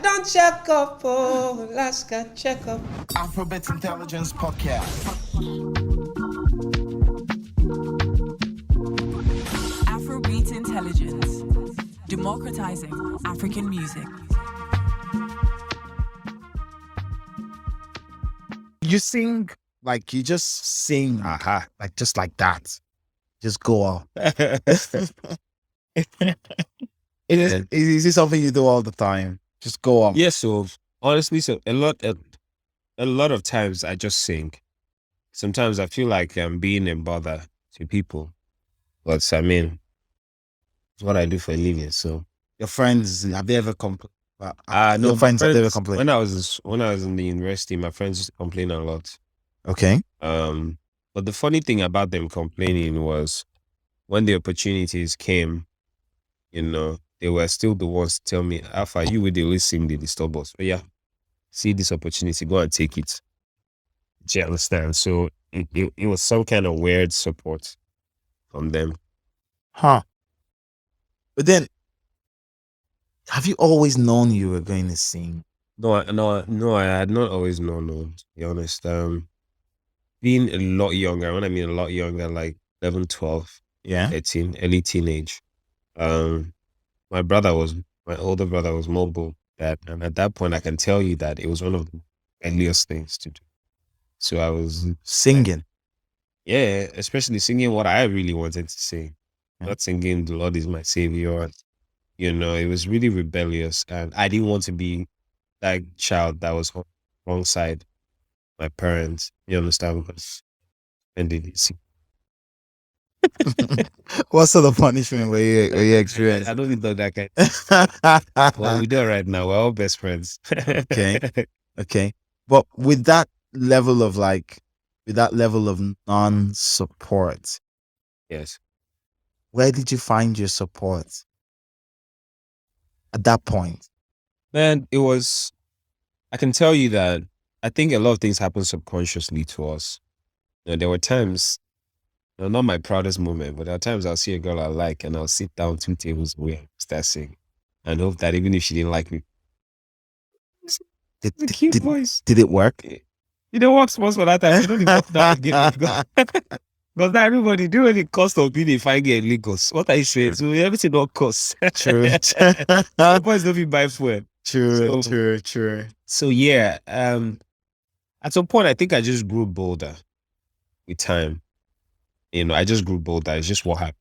don't check up, oh, Alaska, check up. Alphabet Intelligence Podcast. Afrobeat Intelligence, democratizing African music. You sing like you just sing, like just like that. Just go off. Is this something you do all the time? Just go off. Yeah, so honestly, a lot of times I just sing. Sometimes I feel like I'm being a bother to people, but I mean, it's what I do for a living. So Your friends, have they ever complained? no, Your my friends have they ever complained? when I was in the university, my friends used to complain a lot. Okay. But the funny thing about them complaining was when the opportunities came, they were still the ones to tell me, Alpha, you would always sing the disturb us. But yeah, see this opportunity, go and take it. Do you understand? So it was some kind of weird support from them. Huh. But then, have you always known you were going to sing? No, I had not always known, no, to be honest. Being a lot younger, when I mean a lot younger, like 11, 12, Yeah. 13, early teenage, my older brother was mobile. And at that point, I can tell you that it was one of the earliest things to do. So I was Singing. yeah, especially singing what I really wanted to sing, Yeah. not singing "The Lord is my Savior." It was really rebellious, and I didn't want to be that child that was alongside my parents. You understand? Because and they didn't see. What sort of punishment were you experiencing? I don't need that kind. Well, we do it right now. We're all best friends. Okay. Okay. But with that level of non-support, Yes. where did you find your support at that point? Man, I can tell you that I think a lot of things happen subconsciously to us. There were times, not my proudest moment, but there are times I'll see a girl I like and I'll sit down 2 tables away and start singing and hope that even if she didn't like me, the cute voice. Did it work? Works most for that time. You don't even work that again. Because now everybody do any cost of being a fine girl in Lagos. What are you saying? So everything don't cost. True. Boys don't be buy fuel. True. So yeah, at some point I think I just grew bolder with time. I just grew bolder. It's just what happened.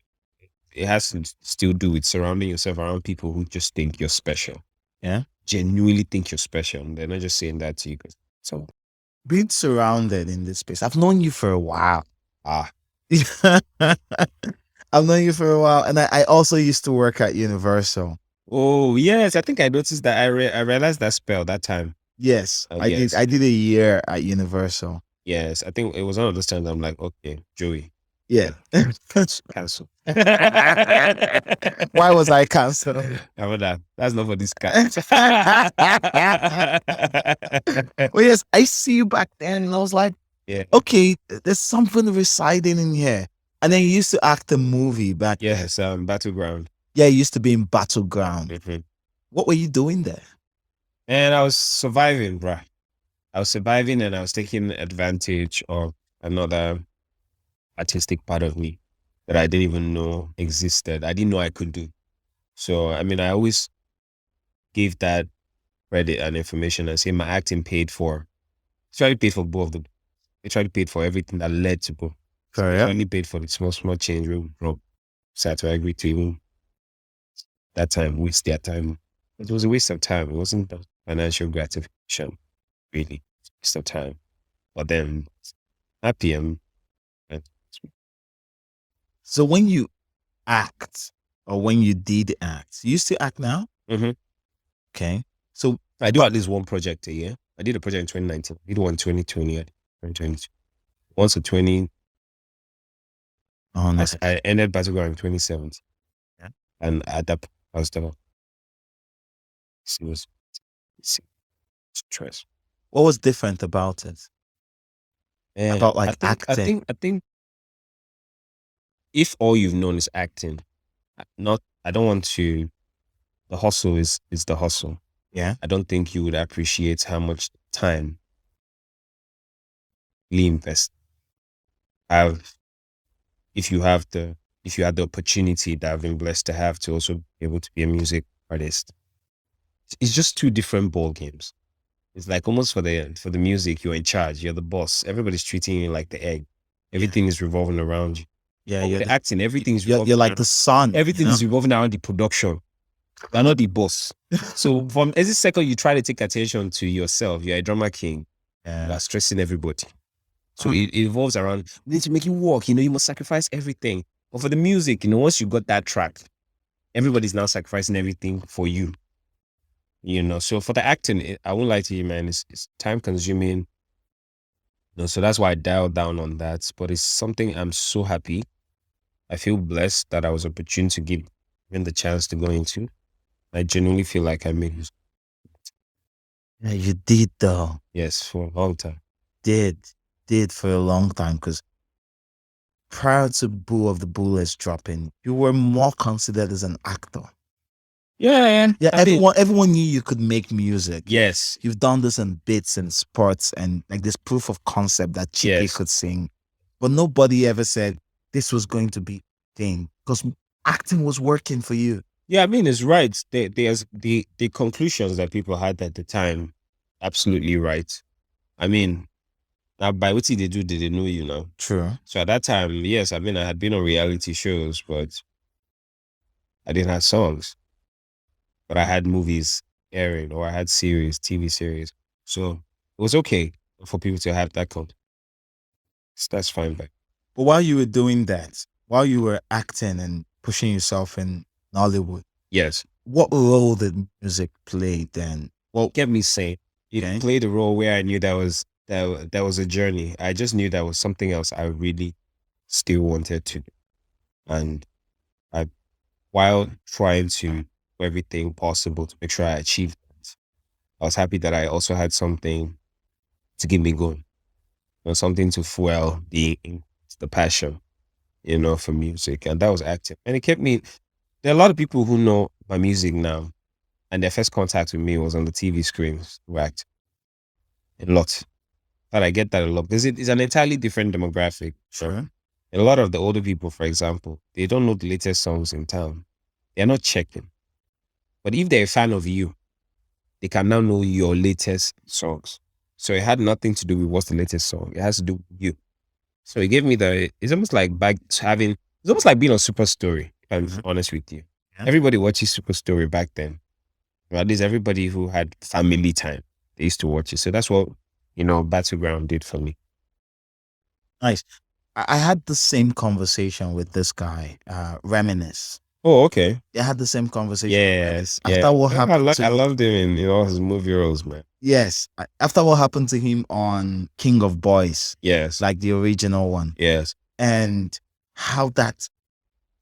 It has to still do with surrounding yourself around people who just think you're special. Yeah. Genuinely think you're special. And they're not just saying that to you. So Being surrounded in this space, I've known you for a while. I've known you for a while, and I also used to work at Universal. oh yes, I think I noticed that. I realized that spell that time. Yes, Oh, I yes. did. I did a year at Universal. Yes, I think it was one of those times I'm like, okay, Joey, Yeah. cancel. Why was I cancelled? I remember that. That's not for this guy. Well, yes, I see you back then, and I was like, Yeah. okay, there's something residing in here. And then you used to act a movie back. Yes, Battleground. Yeah, you used to be in Battleground. Mhm. What were you doing there? And I was surviving, bruh. I was surviving and I was taking advantage of another artistic part of me that I didn't even know existed. I didn't know I could do. So, I mean, I always give that credit and information and say my acting paid for. It's already paid for both of them. It's already paid for everything that led to both. Sorry, It's only paid for the small change we brought. So I agree to even that time, waste their time. It was a waste of time. It wasn't a financial gratification, really. Waste of time. But then happy and So when you act, or when you did act, you used to act now? Mhm. Okay. So I do at least one project a year. I did a project in 2019. I did one in 2020. 2022. Once in 20. oh, nice. I ended Battleground in 2017. Yeah. And at that point, I was done. It was stress. What was different about it? About like acting? I think if all you've known is acting, I don't want to. The hustle is the hustle. Yeah. I don't think you would appreciate how much time we invest. Have if you have the if you had the opportunity that I've been blessed to have to also be able to be a music artist. It's just two different ball games. It's like almost for the music, you're in charge, you're the boss. Everybody's treating you like the egg. Everything is revolving around you. Yeah. But with You're the acting, everything's you're like the sun. everything you know? is revolving around the production. You're not the boss. So from every second you try to take attention to yourself, you're a drama king. Yeah. You're stressing everybody. So it evolves around, we need to make you work, you must sacrifice everything. But for the music, once you got that track, everybody's now sacrificing everything for you. So for the acting, I won't lie to you, man, it's time consuming. So that's why I dialed down on that. But it's something I'm so happy. I feel blessed that I was opportune to give given the chance to go into. I genuinely feel like I made it. Yeah, you did though. Yes, for a long time. Did for a long time, because prior to Boo of the Booless dropping, you were more considered as an actor. Yeah. Yeah, everyone knew you could make music. Yes. You've done this in bits and sports and like this proof of concept that Chike Yes. could sing. But nobody ever said this was going to be a thing, because acting was working for you. Yeah, I mean, it's right. There's the conclusions that people had at the time, absolutely right. I mean, now by what they do, they know you now. True. So at that time, yes, I mean, I had been on reality shows, but I didn't have songs. But I had movies airing, or I had TV series. So it was okay for people to have that content. That's fine. But while you were doing that, while you were acting and pushing yourself in Nollywood, yes, what role did music play then? well, kept me sane. It played a role where I knew that was a journey. I just knew that was something else I really still wanted to do. And while trying to do everything possible to make sure I achieved that, I was happy that I also had something to keep me going. Something to fuel the passion, for music. And that was acting. And it kept me. There are a lot of people who know my music now, and their first contact with me was on the TV screens, right? A lot. But I get that a lot because it's an entirely different demographic. Sure. A lot of the older people, for example, they don't know the latest songs in town. They're not checking. But if they're a fan of you, they can now know your latest songs. So it had nothing to do with what's the latest song. It has to do with you. So it gave me it's almost like it's almost like being on Super Story, if I'm honest with you. Yeah. Everybody watches Super Story back then. Or at least everybody who had family time, they used to watch it. So that's what, Battleground did for me. Nice. I had the same conversation with this guy, Reminisce. Oh, okay. I had the same conversation. Yes. After what happened I loved him in his movie roles, man. Yes. After what happened to him on King of Boys. Yes. Like the original one. Yes. And how that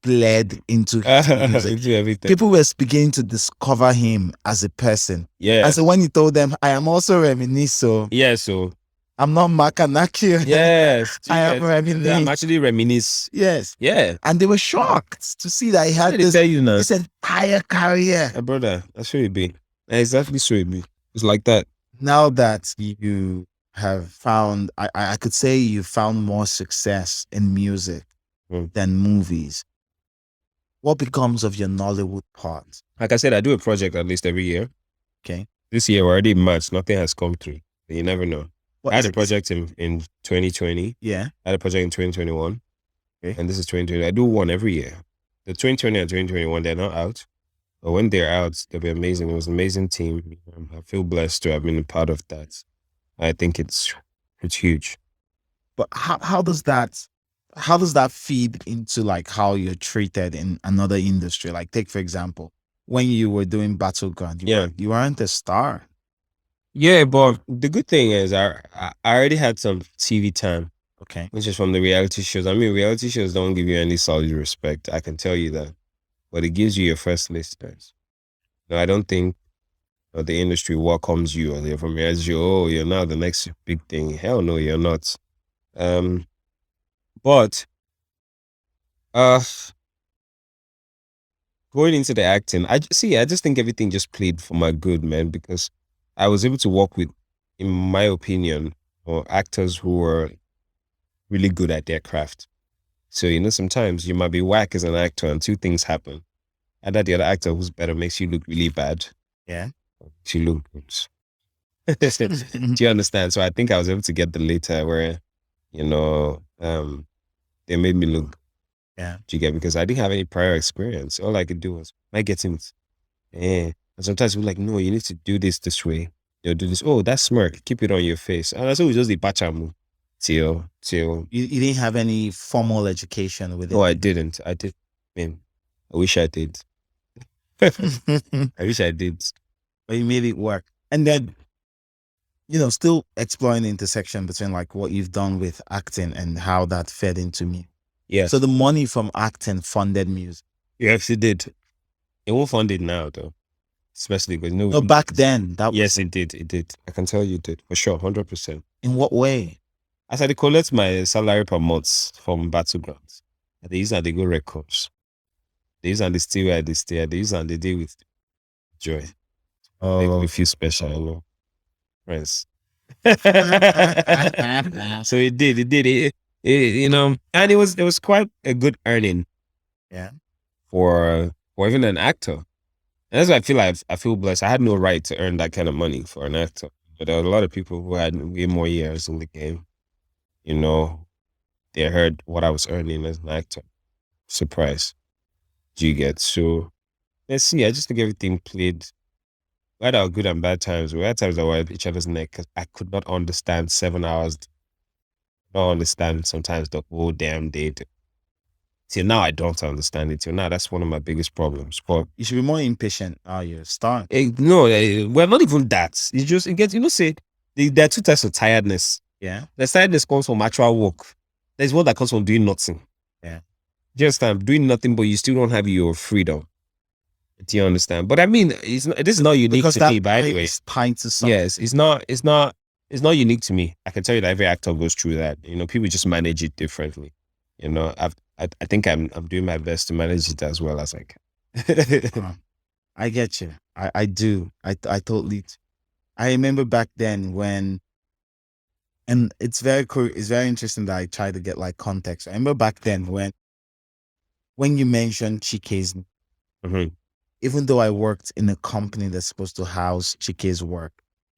bled into his music. Into everything. People were beginning to discover him as a person. Yeah. And so when he told them, I am also Reminisce, so yeah, so I'm not Makanaki. Yes. I am Reminisce. I'm actually Reminisce. Yes. Yeah. And they were shocked to see that he had this entire career. Brother, that's what it be. Exactly so it be. It's like that. Now that you have found, I could say you found more success in music than movies. What becomes of your Nollywood part? Like I said, I do a project at least every year. Okay. This year, we're already in March. Nothing has come through. You never know. I had a project in 2020. Yeah. I had a project in 2021. Okay. And this is 2020. I do one every year. The 2020 and 2021, they're not out. But when they're out, they'll be amazing. It was an amazing team. I feel blessed to have been a part of that. I think it's huge. But how does that feed into like how you're treated in another industry? Like take, for example, when you were doing Battleground, you weren't a star. Yeah, but the good thing is I already had some TV time. Okay. Which is from the reality shows. I mean, reality shows don't give you any solid respect. I can tell you that. But it gives you your first listeners. No, I don't think the industry welcomes you or they're from reality show. Oh, you're now the next big thing. Hell no, you're not. But going into the acting, I just think everything just played for my good, man, because I was able to work with, in my opinion, or actors who were really good at their craft. So, sometimes you might be whack as an actor and two things happen. Either the other actor who's better makes you look really bad. Yeah. Makes you look good. Do you understand? So I think I was able to get the later where, they made me look. Yeah. Do you get? Because I didn't have any prior experience. All I could do was, I get him. And sometimes we're like, no, you need to do this way. Do this. Oh, that smirk. Keep it on your face. And that's always just the bachamu. Till. You didn't have any formal education with it. No, I didn't. I wish I did. I wish I did. But you made it work. And then, still exploring the intersection between like what you've done with acting and how that fed into me. Yeah. So the money from acting funded music. Yes, it did. It won't fund it now, though. Especially because No, back then that yes, it did. It did. I can tell you it did for sure, 100%. In what way? As I collect my salary per month from Battleground, these are the good records. These are the stay where they stay. These are the day with joy. Make me feel special, friends. So it did. And it was quite a good earning. Yeah. For even an actor. And that's why I feel blessed. I had no right to earn that kind of money for an actor. But there were a lot of people who had way more years in the game. They heard what I was earning as an actor. Surprise. Do you get? So let's see. I just think everything played. We had our good and bad times. We had times that were at each other's neck because I could not understand 7 hours. Not understand sometimes the whole damn day. Till now, I don't understand it. Till now, that's one of my biggest problems. But You should be more impatient. You're starting. well, not even that. It's just, it gets, say, there are two types of tiredness. Yeah. The tiredness comes from actual work. There's one that comes from doing nothing. Yeah. Just doing nothing, but you still don't have your freedom. Do you understand? But I mean, this is not unique Because to that me. But anyway, is tied to something. yes, it's not unique to me. I can tell you that every actor goes through that. People just manage it differently. I think I'm doing my best to manage it as well as I can. I get you. I do. I totally. I remember back then when, and it's very cool. It's very interesting that I try to get like context. I remember back then when you mentioned Chike's, Mhm. even though I worked in a company that's supposed to house Chike's work,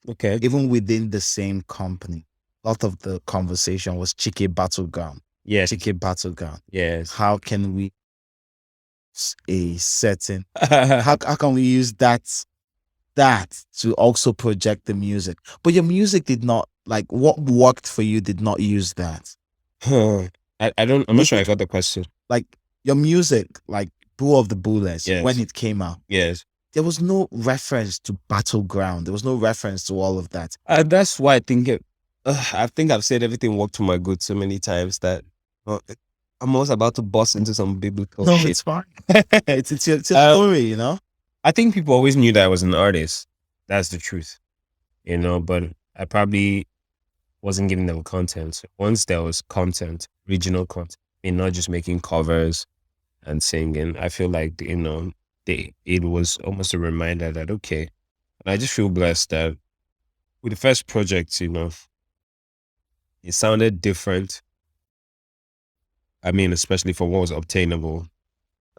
Okay. even within the same company, a lot of the conversation was Chike Battleground. Yes. Chike Battleground. Yes. How can we a certain how can we use that to also project the music? But your music did not, like, what worked for you did not use that. I'm not sure I got the question. Like your music, like Boo of the Booless, Yes. when it came out, Yes. there was no reference to Battleground. There was no reference to all of that. That's why I think I've said everything worked to my good so many times that I'm almost about to bust into some biblical No, shit. it's fine. it's your story, I think people always knew that I was an artist. That's the truth. But I probably wasn't giving them content. So once there was content, regional content, not just making covers and singing, I feel like, it was almost a reminder that, okay, and I just feel blessed that with the first project, it sounded different. I mean, especially for what was obtainable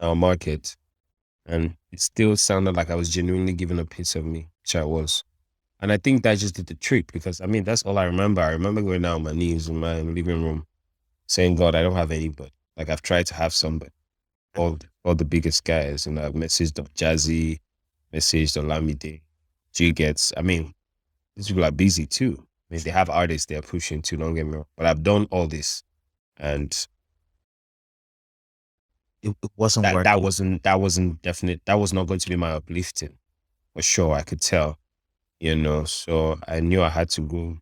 in our market. And it still sounded like I was genuinely giving a piece of me, which I was. And I think that just did the trick because, that's all I remember. I remember going down on my knees in my living room saying, God, I don't have anybody. Like, I've tried to have somebody. All the biggest guys, I've messaged on Jazzy, messaged on Lamide, G-Gets. These people are busy too. They have artists they're pushing too, don't get me wrong. But I've done all this and it wasn't working. that wasn't definite. That was not going to be my uplifting. For sure, I could tell, so I knew I had to go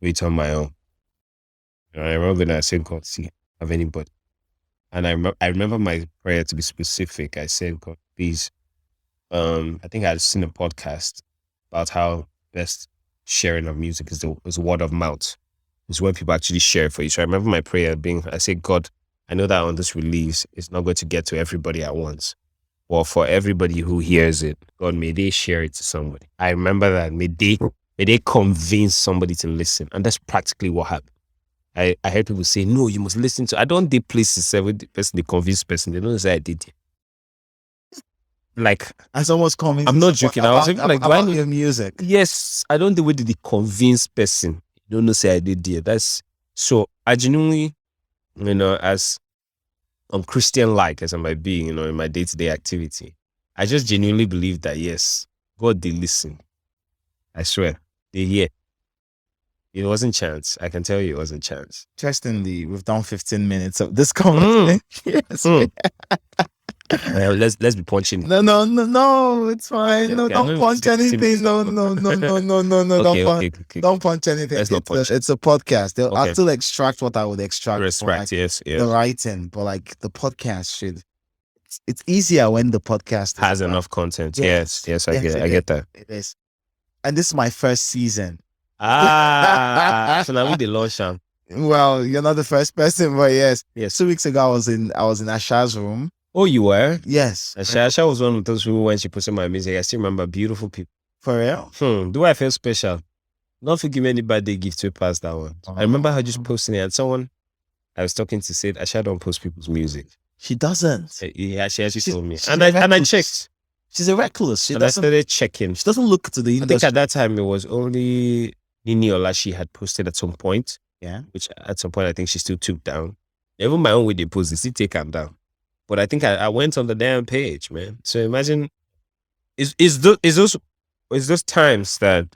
wait on my own. And I remember that I said, God, see, have anybody. And I remember my prayer to be specific. I said, God, please, I think I had seen a podcast about how best sharing of music is word of mouth. It's when people actually share it for you. So I remember my prayer being, I said, God, I know that on this release, it's not going to get to everybody at once. Well, for everybody who hears it, God, may they share it to somebody. I remember that. May they convince somebody to listen. And that's practically what happened. I heard people say, no, you must listen to. I don't did places with the person, the convinced person. They don't say I did. Like, As almost coming. I'm not joking. I was even like, do I about know your music? Yes, I don't do with the convinced person. You don't know, say I did there. That's so. I genuinely, as Christian-like as I might be, in my day-to-day activity, I just genuinely believe that yes, God did listen. I swear, they hear. It wasn't chance. I can tell you, it wasn't chance. Interestingly, we've done 15 minutes of this conversation. Yes. Well, let's be punching. No, it's fine. No, Okay, don't punch anything. No. Okay. Don't punch anything. Let's not punch. It's a podcast. I'll Okay. still extract what I would extract. Respect, yes. The writing, but like the podcast should. It's easier when the podcast Has enough content. Yes. Yes, I get that. It is. And this is my first season. So now we the launch. Well, you're not the first person, but yes. Yes. 2 weeks ago, I was in Asha's room. Oh, you were? Yes. Asha was one of those who, when she posted my music, I still remember beautiful people. For real? Do I feel special? Not for giving anybody gift to pass that one. I remember her just posting it, and someone I was talking to said, Asha don't post people's music. She doesn't. Yeah, she actually told me. she's And I reckless. checked. She's a recluse. She And I doesn't. started checking. She doesn't look to the I think industry. at that time it was only Nini Olashi had posted at some point. Yeah. Which at some point I think she still took down. Even my own way they post, they still take them down. But I think I went on the damn page, man. So imagine, is those times that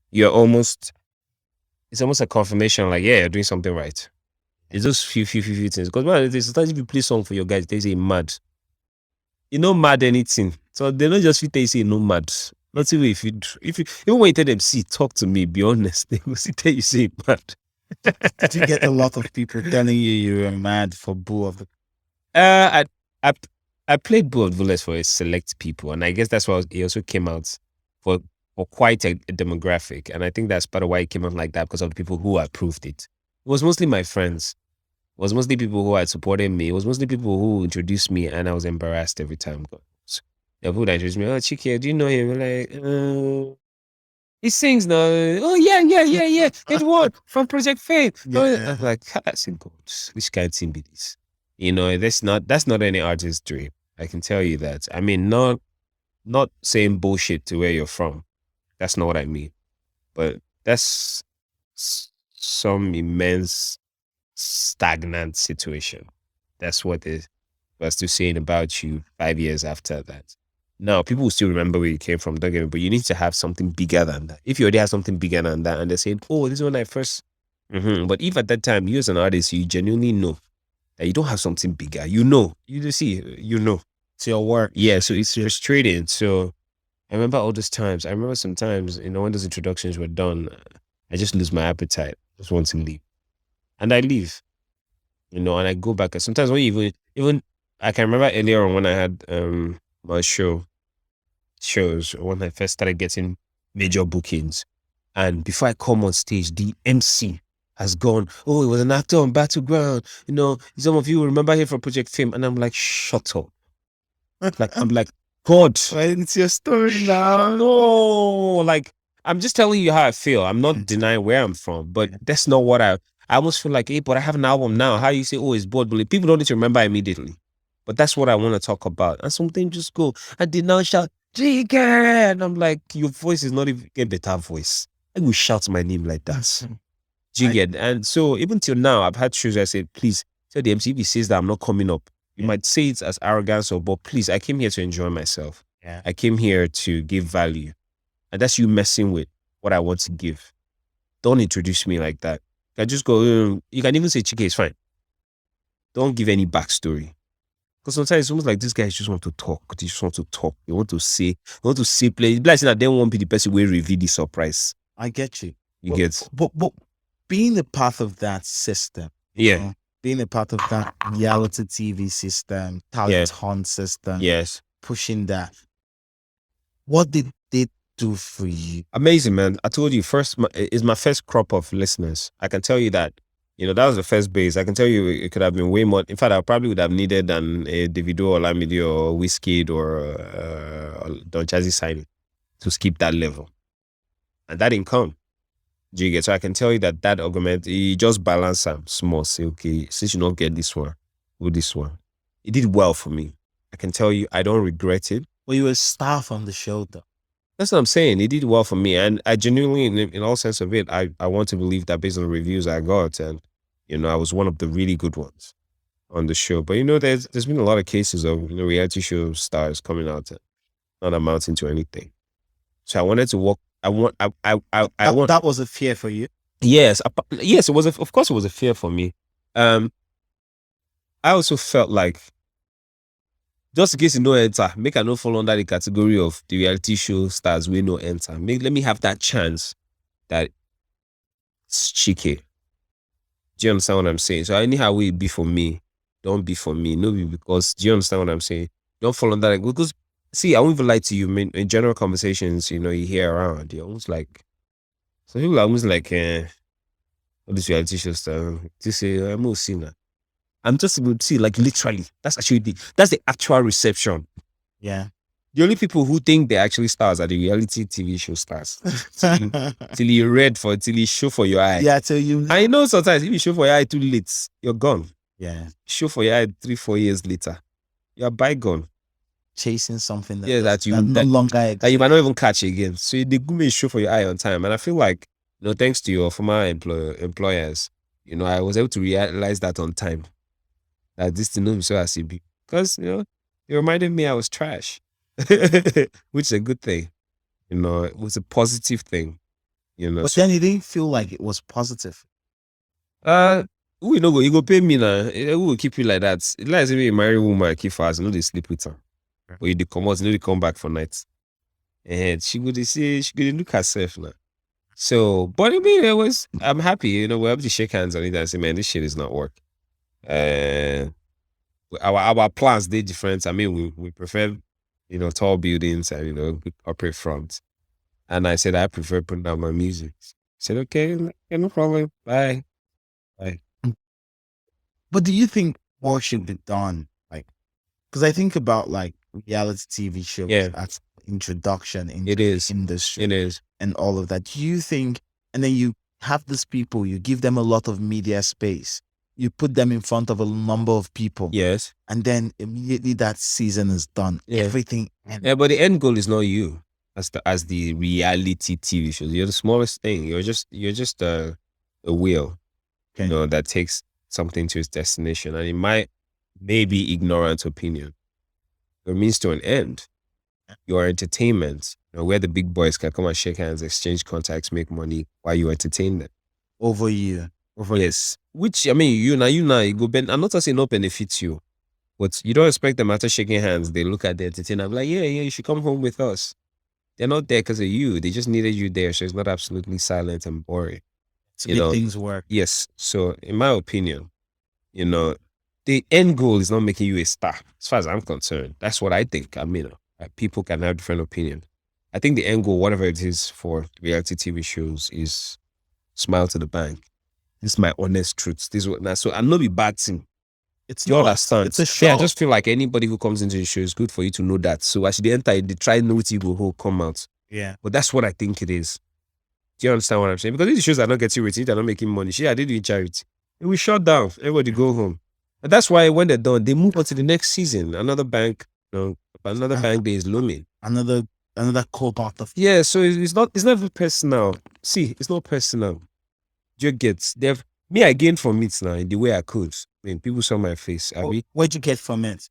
you're almost, it's almost a confirmation, like, yeah, you're doing something right. It's those few things. Because man, sometimes if you play song for your guys, they say mad. You know mad anything. So they don't just fit they say no mad. Not even if you even when you tell them, see, talk to me, be honest, they will see tell you say mad. Did you get a lot of people telling you were mad for Boo of the? I played Boo of Booless for a select people, and I guess that's why it also came out for quite a demographic, and I think that's part of why it came out like that, because of the people who approved it. It was mostly my friends. It was mostly people who had supported me. It was mostly people who introduced me, and I was embarrassed every time. The people that introduced me, oh, Chike, do you know him? Like, he sings now. Oh, yeah. It what? From Project Faith. Yeah. I'm like, I said, God, which kind of thing be this? That's not any artist's dream. I can tell you that. I mean, not saying bullshit to where you're from. That's not what I mean. But that's some immense stagnant situation. That's what they were still saying about you 5 years after that. Now, people will still remember where you came from, don't get me, but you need to have something bigger than that. If you already have something bigger than that, and they're saying, oh, this is when I first... But if at that time, you as an artist, you genuinely know that you don't have something bigger, you know. It's your work. Yeah, so it's frustrating. So I remember all those times. I remember sometimes, when those introductions were done, I just lose my appetite. I just want to leave. And I leave. And I go back. Sometimes when you even I can remember earlier on when I had my shows, when I first started getting major bookings. And before I come on stage, the MC has gone, oh, he was an actor on Battleground. Some of you remember him from Project Fame. And I'm like, shut up. I'm like, God. It's your story now. No, I'm just telling you how I feel. I'm not denying where I'm from, but that's not what I almost feel like, hey, but I have an album now. How you say, oh, it's bored? But people don't need to remember immediately. But that's what I want to talk about. And something just go, I did not shout, Chike. And I'm like, your voice is not even a better voice. I will shout my name like that. Do you get? And so even till now, I've had shows where I said, please, tell the MC if he says that I'm not coming up. You might say it as arrogance, but please, I came here to enjoy myself. Yeah. I came here to give value. And that's you messing with what I want to give. Don't introduce me like that. I just go, you can even say Chike is fine. Don't give any backstory. Because sometimes it's almost like these guys just want to talk. They just want to talk. They want to say play. It's like that they won't be the person who will reveal the surprise. I get you. You get? But being a part of that system. Yeah. Being a part of that reality TV system, talent hunt system. Yes. Pushing that. What did they do for you? Amazing, man. I told you, it's my first crop of listeners. I can tell you that. That was the first base. I can tell you it could have been way more. In fact, I probably would have needed a Davido or Lamidi or Wizkid or Don Jazzy signing to skip that level. And that didn't come. Do you get? So I can tell you that argument, he just balanced some small. Say, okay, since you don't get this one, with this one. It did well for me. I can tell you, I don't regret it. Well, you were a star from the show, though. That's what I'm saying. It did well for me. And I genuinely, in all sense of it, I want to believe that based on the reviews I got, and, I was one of the really good ones on the show. But, there's been a lot of cases of, reality show stars coming out and not amounting to anything. So I wanted to walk. That was a fear for you? Yes. Yes, it was. Of course, it was a fear for me. I also felt like, just in case you no enter, make I no fall under the category of the reality show stars we no enter. Let me have that chance that it's Chike. Do you understand what I'm saying? So anyhow it be for me, don't be for me. No, because, do you understand what I'm saying? Don't fall under that. Because, see, I won't even lie to you. In general conversations, you hear around, you're almost like, some people are almost like, all this reality show star, to say, I'm not seeing that. I'm just able to see, like, literally, that's the actual reception. Yeah. The only people who think they're actually stars are the reality TV show stars. till you show for your eye. Yeah, till you. I know sometimes if you show for your eye too late, you're gone. Yeah. Show for your eye 3-4 years later, you're bygone. Chasing something that no longer exists. That you might not even catch again. So they go make show for your eye on time. And I feel like, thanks to your former employers, I was able to realize that on time. That this thing not so as it be. Because, it reminded me I was trash. Which is a good thing. It was a positive thing. But then it didn't feel like it was positive. We no go, you go pay me now. We will keep you like that. It's like if you marry a woman, keep fast, they sleep with her. But you come out, they come back for nights. And she would say, she could look herself now. So, but I'm happy, we're able to shake hands on it and say, man, this shit is not work. Our plans, they're different. I mean, we prefer, tall buildings and, corporate fronts. And I said, I prefer putting out my music. I said, okay, no problem. Bye. But do you think more should be done? Like, because I think about like reality TV shows as introduction into the industry. It is. And all of that. Do you think, and then you have these people, you give them a lot of media space, you put them in front of a number of people. Yes. And then immediately that season is done. Yeah. Everything ends. Yeah, but the end goal is not you as the reality TV shows. You're the smallest thing. You're just a wheel, that takes something to its destination. And it might be ignorant opinion. It means to an end. Your entertainment, where the big boys can come and shake hands, exchange contacts, make money while you entertain them. Over you. Yes. Which, I mean, you go I'm not saying no benefits you, but you don't expect them after shaking hands, they look at the entertainer, I'm like, yeah, you should come home with us. They're not there because of you. They just needed you there. So it's not absolutely silent and boring. To make things work. Yes. So in my opinion, the end goal is not making you a star. As far as I'm concerned, that's what I think. I mean, people can have different opinion. I think the end goal, whatever it is for reality TV shows, is smile to the bank. This is my honest truth. So I'm not be bad thing. It's you understand? It's a show. Yeah, I just feel like anybody who comes into the show is good for you to know that. So as they enter, they try know what you go come out. Yeah. But that's what I think it is. Do you understand what I'm saying? Because these shows are not getting ratings, they're not making money. I did doing charity. It will shut down. Everybody go home. And that's why when they're done, they move on to the next season. Another bank, another bank day is looming. Another cohort of. Yeah, so it's not even personal. See, it's not personal. You get I gained from it now in the way I could. I mean, people saw my face. What'd you get from it?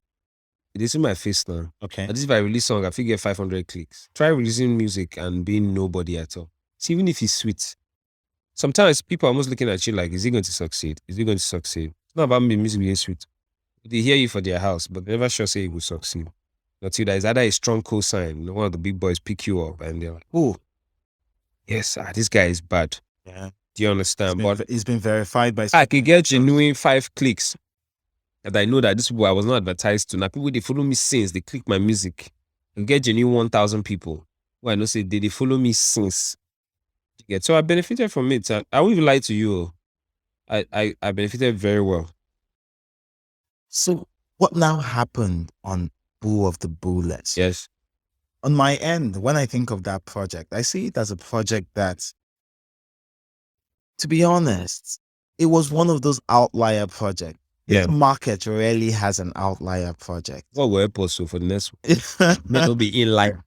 They see my face now. Okay. At least if I release song, I figure 500 clicks. Try releasing music and being nobody at all. See, even if it's sweet, sometimes people are almost looking at you like, is he going to succeed? Is he going to succeed? It's not about me music being sweet. They hear you for their house, but they never sure say he will succeed. Until there is either a strong cosign, one of the big boys pick you up and they're like, oh, yes, this guy is bad. Yeah. Do you understand? It's been verified by. I can get genuine 5 clicks. And I know that this people I was not advertised to. Now people, they follow me since. They click my music. I get genuine 1,000 people. Well, I know say they follow me since. So I benefited from it. I won't even lie to you. I benefited very well. So what now happened on Boo of the Booless? Yes. On my end, when I think of that project, I see it as a project that, to be honest, it was one of those outlier projects. Yeah. The market rarely has an outlier project. What will help us for the next one? May not be in line.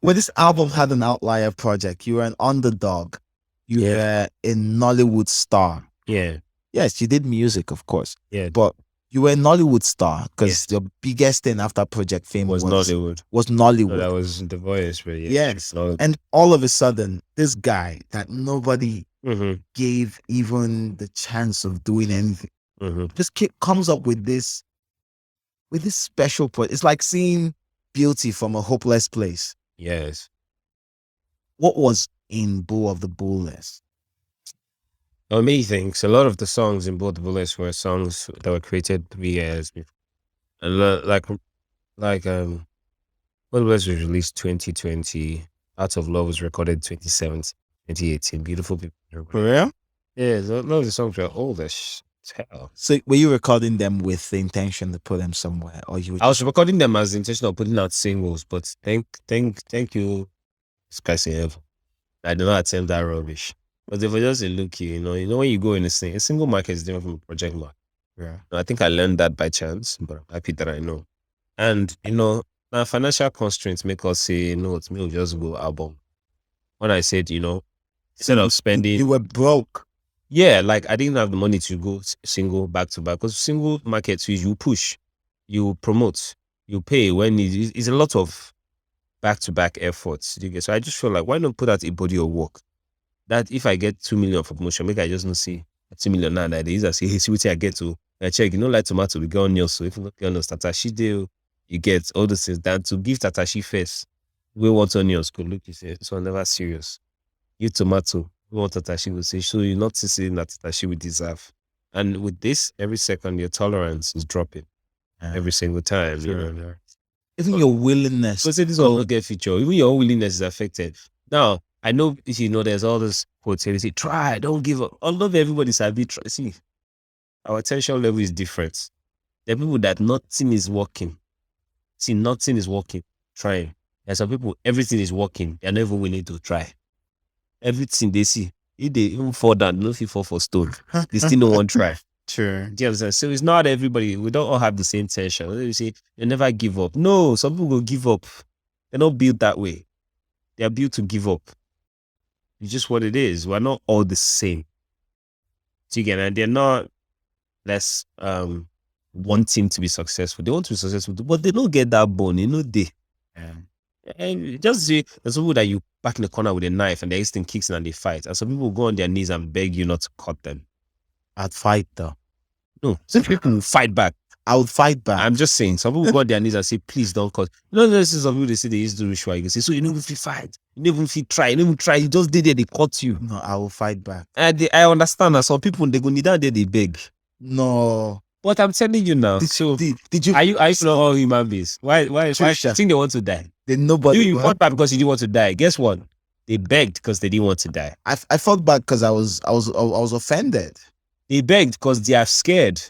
When this album had an outlier project, you were an underdog. You were a Nollywood star. Yeah. Yes, you did music, of course. Yeah. But you were a Nollywood star because your biggest thing after Project Fame was Nollywood. Was Nollywood. No, that was The Voice, really. Yes. Nollywood. And all of a sudden, this guy that nobody gave even the chance of doing anything just comes up with this special project. It's like seeing beauty from a hopeless place. Yes. What was in Boo of the Booless? Many things. A lot of the songs in both Booless were songs that were created 3 years before. Like Booless was released 2020. Out of Love was recorded 2017, 2018. Beautiful people. For real? Yeah, a lot of the songs were old as hell. So were you recording them with the intention to put them somewhere, or you? I was recording them as the intention of putting out singles, but thank you, Sky Heaven. I did not attempt that rubbish. But if I just look, you know when you go in a single market is different from a project market. Yeah. I think I learned that by chance, but I'm happy that I know. And now financial constraints make us say, no, it's me, we'll just go album. When I said, instead of spending, you were broke. Yeah, like I didn't have the money to go single back to back, because single markets you push, you promote, you pay when it's a lot of back to back efforts. So I just feel like, why not put out a body of work that if I get 2 million for promotion, maybe I just not see 2 million now that is I say, hey, see what I get to. I check, like tomato, we go on your, so if you look on Tatashi deal, you get all those things. Than to give Tatashi first, we want on your school. Look, you say, this one never serious. You tomato, we want Tatashi will say, so you're not seeing that Tatashi we deserve. And with this, every second, your tolerance is dropping. Every single time. Sure. Even your willingness. So say this one will get feature. Even your own willingness is affected. Now, I know, there's all this quotes and they say, try, don't give up. All of everybody's happy. See, our attention level is different. There are people that nothing is working. See, nothing is working. Trying. There are some people, everything is working. They're never willing to try. Everything they see, if they even fall down, no fall for stone. They still don't want to try. Sure. Do you understand? So it's not everybody. We don't all have the same tension. You say, you never give up. No, some people will give up. They're not built that way. They're built to give up. It's just what it is. We're not all the same. So again, and they're not less wanting to be successful. They want to be successful, but they don't get that bone. They. And just see, there's people that you back in the corner with a knife and the instant kicks in and they fight. And some people go on their knees and beg you not to cut them. I'd fight though. No, some people will fight back. I would fight back. I'm just saying, some people go on their knees and say, please don't cut. This is some people they say they used to do ritual. You can say, so you don't even fight. You don't even try. You don't even try. You just did it, they cut you. No, I will fight back. And I understand that some people, they go kneel down there, they beg. No. But I'm telling you now. Did you? Are you not all human beings? Why you think they want to die? Nobody. You fought back because you didn't want to die. Guess what? They begged because they didn't want to die. I fought back because I was offended. They begged because they are scared.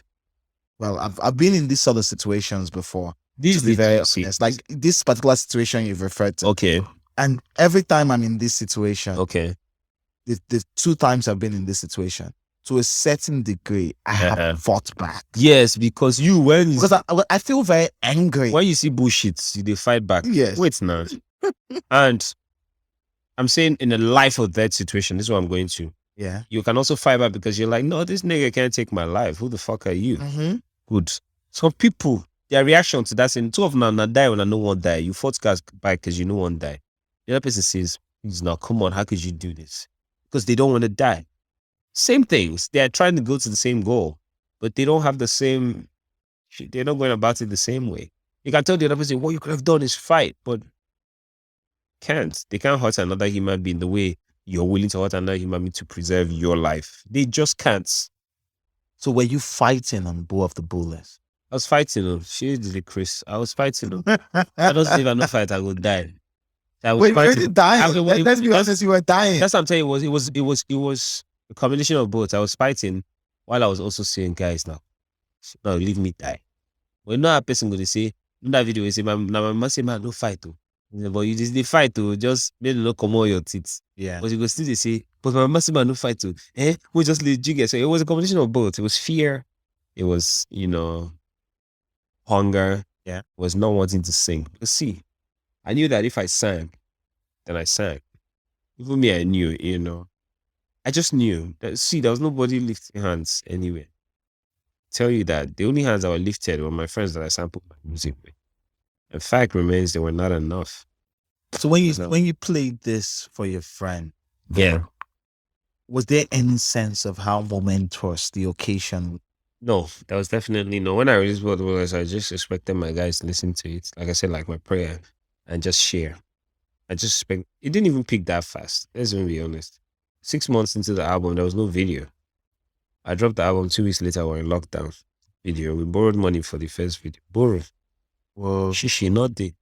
Well, I've been in these sort of situations before. This to be very honest, like this particular situation you've referred to. Okay. And every time I'm in this situation, okay, the 2 times I've been in this situation, to a certain degree, I have fought back. Yes, because I feel very angry. When you see bullshit, they fight back. Yes. Wait now. And I'm saying in a life or death situation, this is what I'm going to. Yeah. You can also fight back because you're like, no, this nigga can't take my life. Who the fuck are you? Mm-hmm. Good. Some people, their reaction to that, saying 2 of them are die when I no one die. You fought guys back because you no one die. The other person says, please now, come on, how could you do this? Because they don't want to die. Same things. They are trying to go to the same goal, but they don't have the same, they're not going about it the same way. You can tell the other person, what you could have done is fight, but they can't hurt another human being the way you're willing to hurt another human being to preserve your life. They just can't. So were you fighting on Boo of the Booless? I was fighting him. She did it, Chris. I was fighting him. I don't think if I no fight, I would die. I was Wait, you already dying. Let's be honest, you were dying. That's what I'm telling you. It A combination of both. I was fighting while I was also saying, guys, now leave me die. When not a person going to say, in that video, you say, my mama say, man, no fight too. But you just the fight to just maybe not come on your teeth. Yeah. But you go still they say, but my mama say, man, no fight too. We just let you get. So it was a combination of both. It was fear. It was, hunger. Yeah. It was not wanting to sing. But see, I knew that if I sang, then I sang. Even me, I knew, I just knew that, see, there was nobody lifting hands anywhere. Tell you that the only hands that were lifted were my friends that I sampled my music with. The fact remains, they were not enough. So when you played this for your friend, Yeah. was there any sense of how momentous the occasion? No, that was definitely no. When I released Booless, I just expected my guys to listen to it. Like I said, like my prayer, and just share. I just expect it didn't even pick that fast. Let's even be honest. 6 months into the album, there was no video. I dropped the album 2 weeks later. We're in lockdown. Video. We borrowed money for the first video. Borrow. Well, Shishi, not the.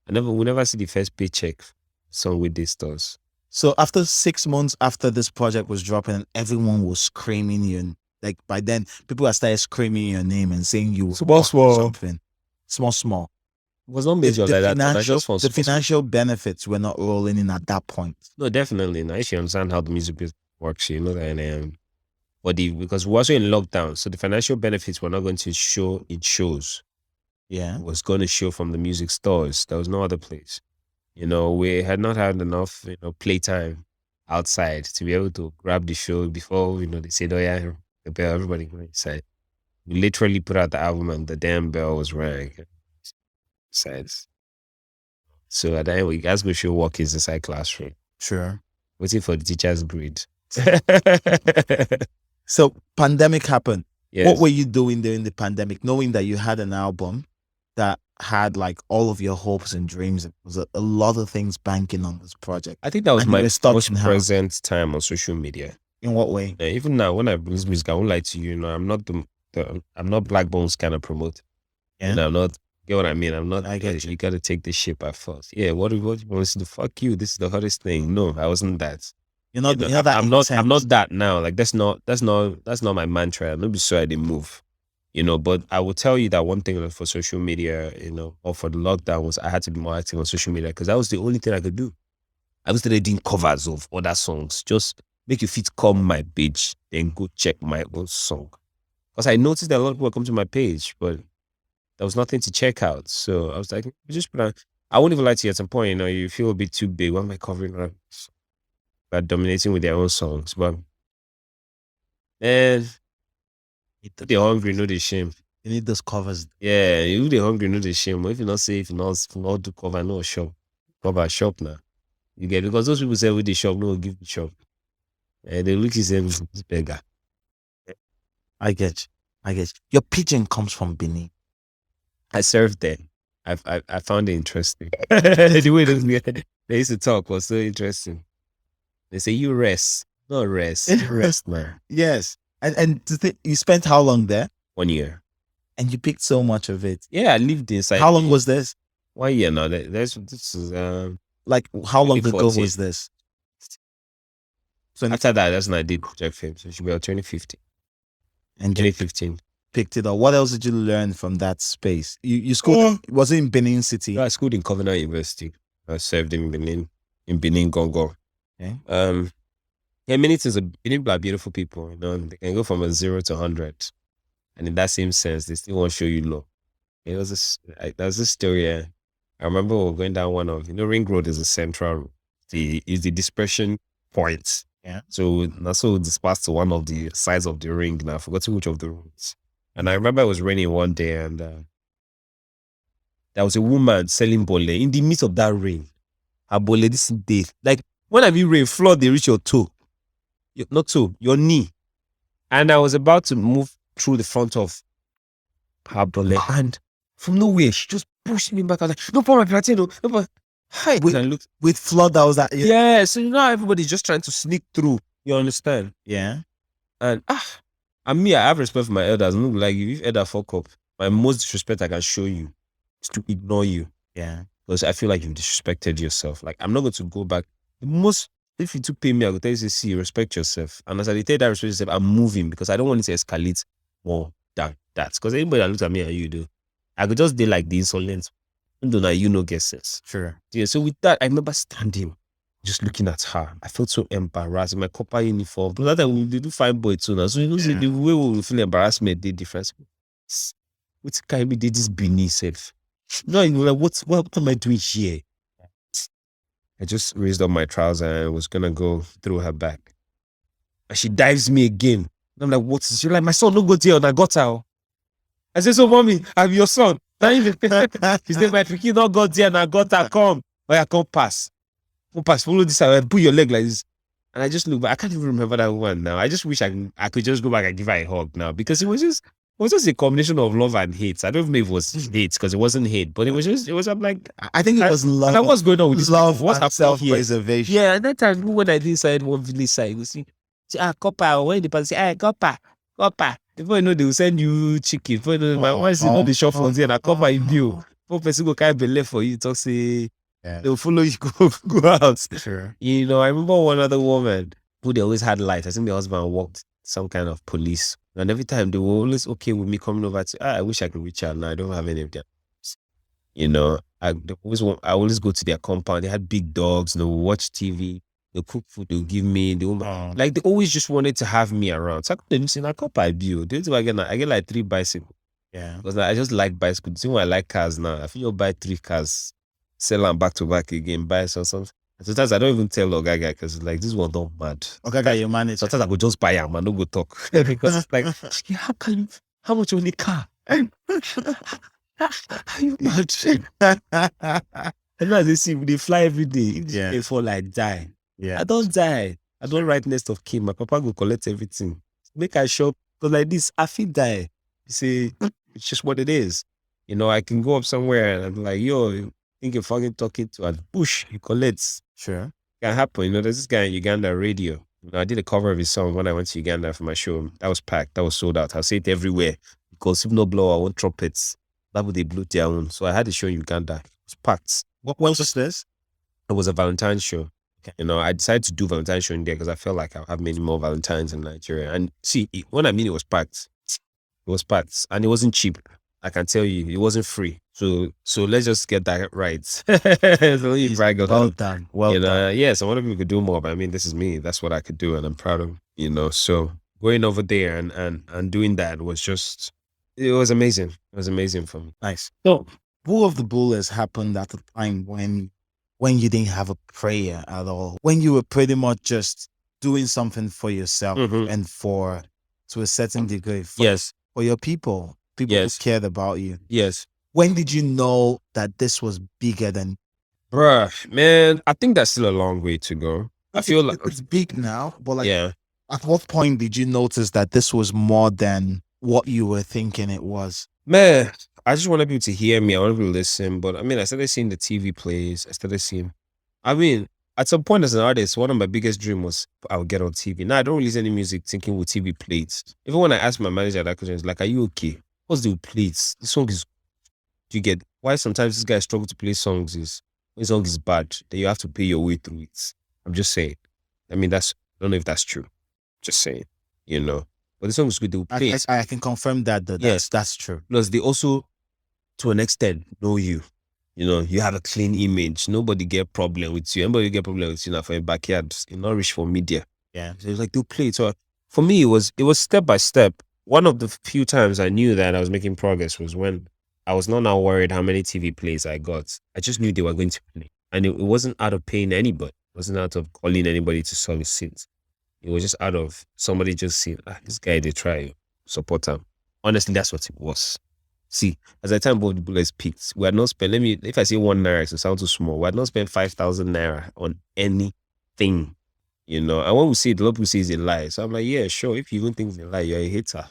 We never see the first paycheck song with these stars. so after 6 months after this project was dropping, everyone was screaming you. Like by then, people had started screaming your name and saying you were Small. something. Small. It was not major like that. I just want The financial benefits were not rolling in at that point. No, definitely. Now, if you understand how the music business works, you know that. Because we're also in lockdown, so the financial benefits were not going to show in shows. Yeah. It was going to show from the music stores. There was no other place. We had not had enough, playtime outside to be able to grab the show before, they said, oh yeah, the bell, everybody go inside. We literally put out the album and the damn bell was rang. Besides. So at the end, we guys go show walk inside classroom. Sure. Waiting for the teacher's grade. So pandemic happened. Yes. What were you doing during the pandemic, knowing that you had an album that had like all of your hopes and dreams? It was a lot of things banking on this project. I think that was And you my were stuck most in house. present time on social media. In what way? Even now, when I release music, I won't lie to you. I'm not I'm not Black Bones kind of promoter. Yeah. I'm not. Get what I mean? I'm not. I get you got to take this ship by force. Yeah. What you want to do? Fuck you. This is the hottest thing. No, I wasn't that. You're not that I'm not intense. that now. Like that's not my mantra. I'm not be sure I didn't move. But I will tell you that one thing for social media, or for the lockdown was I had to be more active on social media because that was the only thing I could do. I was doing covers of other songs. Just make your feet come my page, then go check my own song. Because I noticed that a lot of people come to my page, but there was nothing to check out. So I was like, just put on. I won't even lie to you at some point, you feel a bit too big. What am I covering? By dominating with their own songs. But man, if they're hungry, no they shame. You need those covers. Yeah, if they're hungry, no they shame. But if you not do cover, no shop. Cover shop now. You get because those people say with the shop, no give the shop. And they look at them this beggar. I get you. Your pigeon comes from Benin. I served there. I found it interesting. The way they used to talk was so interesting. They say you rest. Not rest. Rest, man. Yes. And you spent how long there? 1 year. And you picked so much of it. Yeah, I lived inside. How long was this? 1 year now. This is Like how long ago 2014. was this? So after that, that's when I did Project Fame. So it should be about 2015. And you 2015. picked it up. What else did you learn from that space? You schooled, was it in Benin City? So I schooled in Covenant University. I served in Benin Gongo. Okay. Many things. Benin are beautiful people. They can go from a 0 to 100, and in that same sense, they still want to show you love. There was this story. I remember we were going down one of Ring Road is a central road. Is the dispersion point. Yeah. So we dispersed to one of the sides of the ring. Now I forgot which of the roads. And I remember it was raining one day, and there was a woman selling bole in the midst of that rain. Her bole this day, like when have you rain, flood they reach your toe, not toe, your knee. And I was about to move through the front of her bole, and from nowhere she just pushed me back. I was like, "No, pour my plantain, no, but hi." And I looked With flood that was that. yeah. So everybody's just trying to sneak through. You understand? Yeah. And I have respect for my elders. Look like if elder fuck up, my most disrespect I can show you is to ignore you. Yeah. Because I feel like you've disrespected yourself. Like I'm not going to go back. The most if you too pay me, I will tell you, say, see, respect yourself. And as I tell that respect yourself, I'm moving because I don't want it to escalate more than that. Because anybody that looks at me and you do, I could just do like the insolent. Don't know, you know, get sense. Sure. Yeah. So with that, I remember standing, just looking at her. I felt so embarrassed in my copper uniform. But that time we did fine boy too now. So you know, see, the way we feel embarrassment did difference. What kind of did this beneath self? No, you know, like what am I doing here? I just raised up my trousers and I was gonna go through her back. And she dives me again. And I'm like, what is she like? My son, don't go there. And I got her. I said, so mommy, I'm your son. She said, my pikin don't go there and I got her. Come. Oh, yeah, come pass. Come pass. Follow this. I put your leg like this. And I just look back. I can't even remember that one now. I just wish I could just go back and give her a hug now because it was just a combination of love and hate. I don't even know if it was hate because it wasn't hate, but I'm like, I think it was love. And what's going on with this love? What's and happening here? self-preservation. Yeah, and that time when I did inside one village side, you see, copper, when the person say, copper. Before you know, they will send you chicken. Before you know, my wife is not the shop for there, and copper in bill. Before person go carry belay for you, talk say, they will follow you, go out. Sure. You know, I remember one other woman who they always had lights. I think the husband worked some kind of police. And every time they were always okay with me coming over to, I wish I could reach out now. I don't have any of them. You know, I always go to their compound. They had big dogs, they would watch TV, they'll cook food, they'll give me, like they always just wanted to have me around. So I couldn't say, I cop I build. I get like 3 bicycles. Yeah. Because I just like bicycles. See, when I like cars now, I feel you'll buy 3 cars, sell them back to back again, buy something. Sometimes I don't even tell Ogaga because like this one don't mad. Ogaga, you manage. Sometimes I go just buy them and don't go talk. Because it's like, how much on the car? How you mad? And now they see they fly every day. Yeah. They fall like die. Yeah. I don't die. I don't write next of kin. My papa go collect everything. Make I shop. Because like this, I feel die. You see, it's just what it is. You know, I can go up somewhere and I'm like, yo, you think you're fucking talking to a bush, he collects. Sure. Can happen. You know, there's this guy in Uganda radio. You know, I did a cover of his song when I went to Uganda for my show. That was packed. That was sold out. I'll say it everywhere. Because if no blow, I want trumpets. That would they blew their own. So I had a show in Uganda. It was packed. What was this? It was a Valentine's show. Okay. You know, I decided to do Valentine's show in there because I felt like I'll have many more Valentines in Nigeria. And see, when I mean it was packed, it was packed. And it wasn't cheap. I can tell you, it wasn't free. So let's just get that right. Well done. Well done. Yeah, some other people could do more, but I mean, this is me. That's what I could do, and I'm proud of, you know. So going over there and doing that was just, it was amazing. It was amazing for me. Nice. So, Bull of the Booless happened at a time when you didn't have a prayer at all. When you were pretty much just doing something for yourself and to a certain degree for your people who cared about you. Yes. When did you know that this was bigger than? Bruh, man, I think that's still a long way to go. I feel like it's big now, but like, yeah. At what point did you notice that this was more than what you were thinking it was? Man, I just wanted people to hear me. I wanted people to listen. But I mean, I started seeing the TV plays. I mean, at some point as an artist, one of my biggest dreams was I would get on TV. Now, I don't release any music thinking with TV plays. Even when I asked my manager that question, it's like, are you okay? What's the plays? This song is, do you get why sometimes this guy struggle to play songs is, when the song is bad, then you have to pay your way through it. I'm just saying. I mean, I don't know if that's true. Just saying, you know. But the song is good. They will play it. I can confirm that. That's true. Plus, they also, to an extent, know you. You know, you have a clean image. Nobody get problem with you. Anybody get problem with you now for your backyard. You're not rich for media. Yeah. So it's like they'll play it. So for me, it was step by step. One of the few times I knew that I was making progress was when I was not now worried how many TV plays I got. I just knew they were going to play. And it wasn't out of paying anybody. It wasn't out of calling anybody to solicit. It was just out of somebody just saying, this guy, they try, support him. Honestly, that's what it was. See, as the time both the bullets peaked, we had not spent, if I say 1 naira, it sounds too small, we had not spent 5,000 naira on anything, you know. And when we see it, a lot of people say it's a lie. So I'm like, yeah, sure, if you even think it's a lie, you're a hater.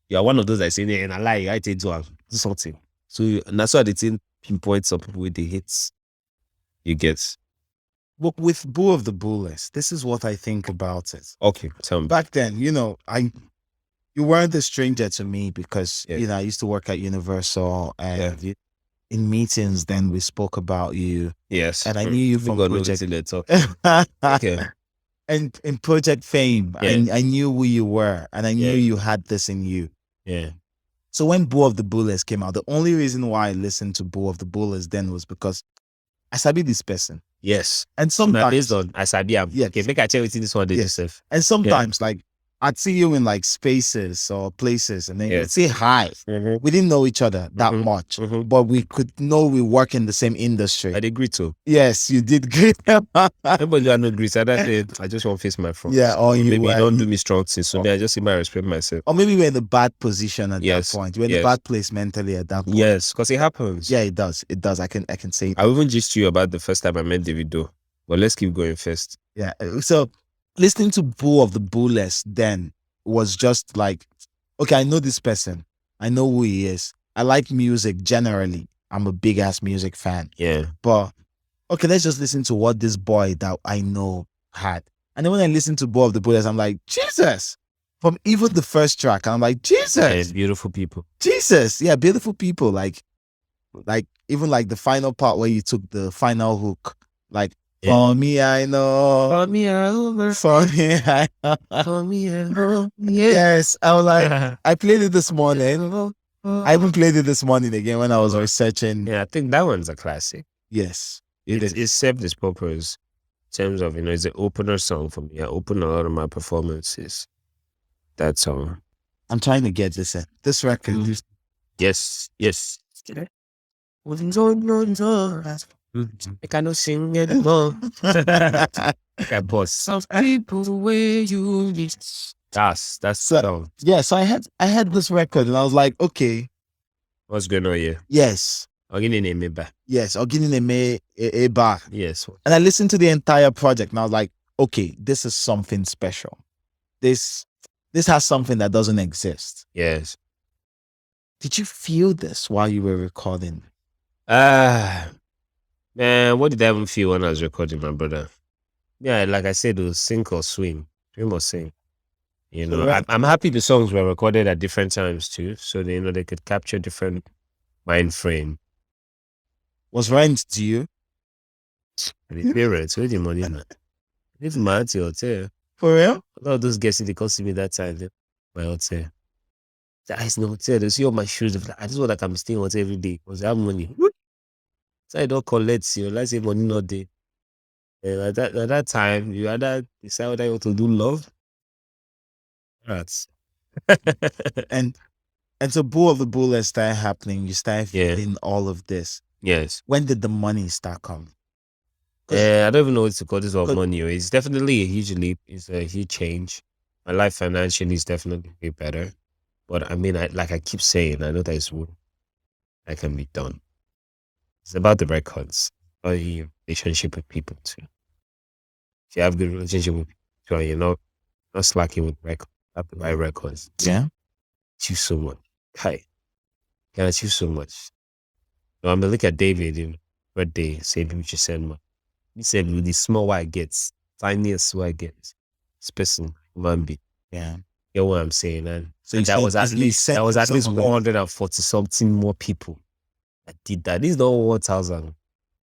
You're one of those that say, and a lie, I take do something. So, and that's why they think pinpoint some people with the hits. You get. But with Bull of the Booless, this is what I think about it. Okay, tell me. Back then, you know, you weren't a stranger to me because, you know, I used to work at Universal and in meetings, then we spoke about you. Yes. And I knew you from God Project. knows till they talk. Okay. And in Project Fame, Yeah. I knew who you were, and I knew Yeah. you had this in you. Yeah. So when Bull of the Booless came out, the only reason why I listened to Bull of the Booless then was because I sabi this person. Yes. And Now, sometimes, based on Asabiam. Yes. Okay, make I tell you this one, Yes. Joseph. and sometimes like I'd see you in like spaces or places, and then Yeah. you'd say hi. Mm-hmm. We didn't know each other that Mhm. much, Mhm. but we could know we work in the same industry. I'd agree to. Yes, you did great. Everybody I know agrees. I just want to face my front. Yeah, or you Maybe were, don't do me strong things. So I just see my respect myself. or maybe we're in a bad position at Yes, that point. We're in a yes. bad place mentally at that point. Yes, because it happens. Yeah, it does. It does. I can say it. I even just you about the first time I met Davido. But let's keep going first. Yeah. So listening to Bull of the Booless then was just like, okay, I know this person. I know who he is. I like music generally. I'm a big ass music fan. Yeah. But okay, let's just listen to what this boy that I know had. And then when I listen to Bull of the Booless, I'm like, Jesus. From even the first track, I'm like, Jesus. And beautiful people. Jesus. Yeah, beautiful people. Like even like the final part where you took the final hook. Like, Yeah. for me, I know. For me, over. For me, I know. For me, over. Yes. I was like, I played it this morning. I even played it this morning again when I was researching. Yeah, I think that one's a classic. Yes. It served its purpose in terms of, it's an opener song for me. I open a lot of my performances. That song. I'm trying to get this record. Mhm. Yes. I cannot sing anymore. Okay, boss. Some people the way you That's So- song. Yeah, so I had this record and I was like, okay, What's going on here? yes, I'm getting a name back. yes, I'll give him a bar. Yes. And I listened to the entire project and I was like, okay, this is something special. This has something that doesn't exist. Yes. Did you feel this while you were recording? Man, what did I even feel when I was recording, my brother? Yeah, like I said, it was sink or swim. Swim or sing. Correct. I'm happy the songs were recorded at different times too, so they, they could capture different mind frame. Was Rent to you? The parents, where the money now? Leave my auntie hotel. For real? A lot of those guests, they come see me that time. My hotel. That is no hotel. They see all my shoes. They're like, I just want like I'm staying in hotel every day because I have money. So I don't collect, let's say money not there. And at that time, you either decide whether you want to do love. That's And so Bull of the Booless started happening. You started Yeah. feeling all of this. yes. When did the money start coming? I don't even know what to call this of Cause- money. It's definitely a huge leap. It's a huge change. My life financially is definitely way better. But I mean, like I keep saying, I know that it's work that can be done. It's about the records, or your relationship with people too. If you have good relationship with people and you're not slacking with records, have the right records. Yeah. Achieve so much. Hi. Can achieve so much. Now I'm gonna look at David in birthday, say we should send money. He said with the small what I get, tiniest what I get. This person, human being. Yeah. You know what I'm saying? And So you that sent- was at you least sent that was at least somewhere. 140 something more people that did that. This is not 1,000.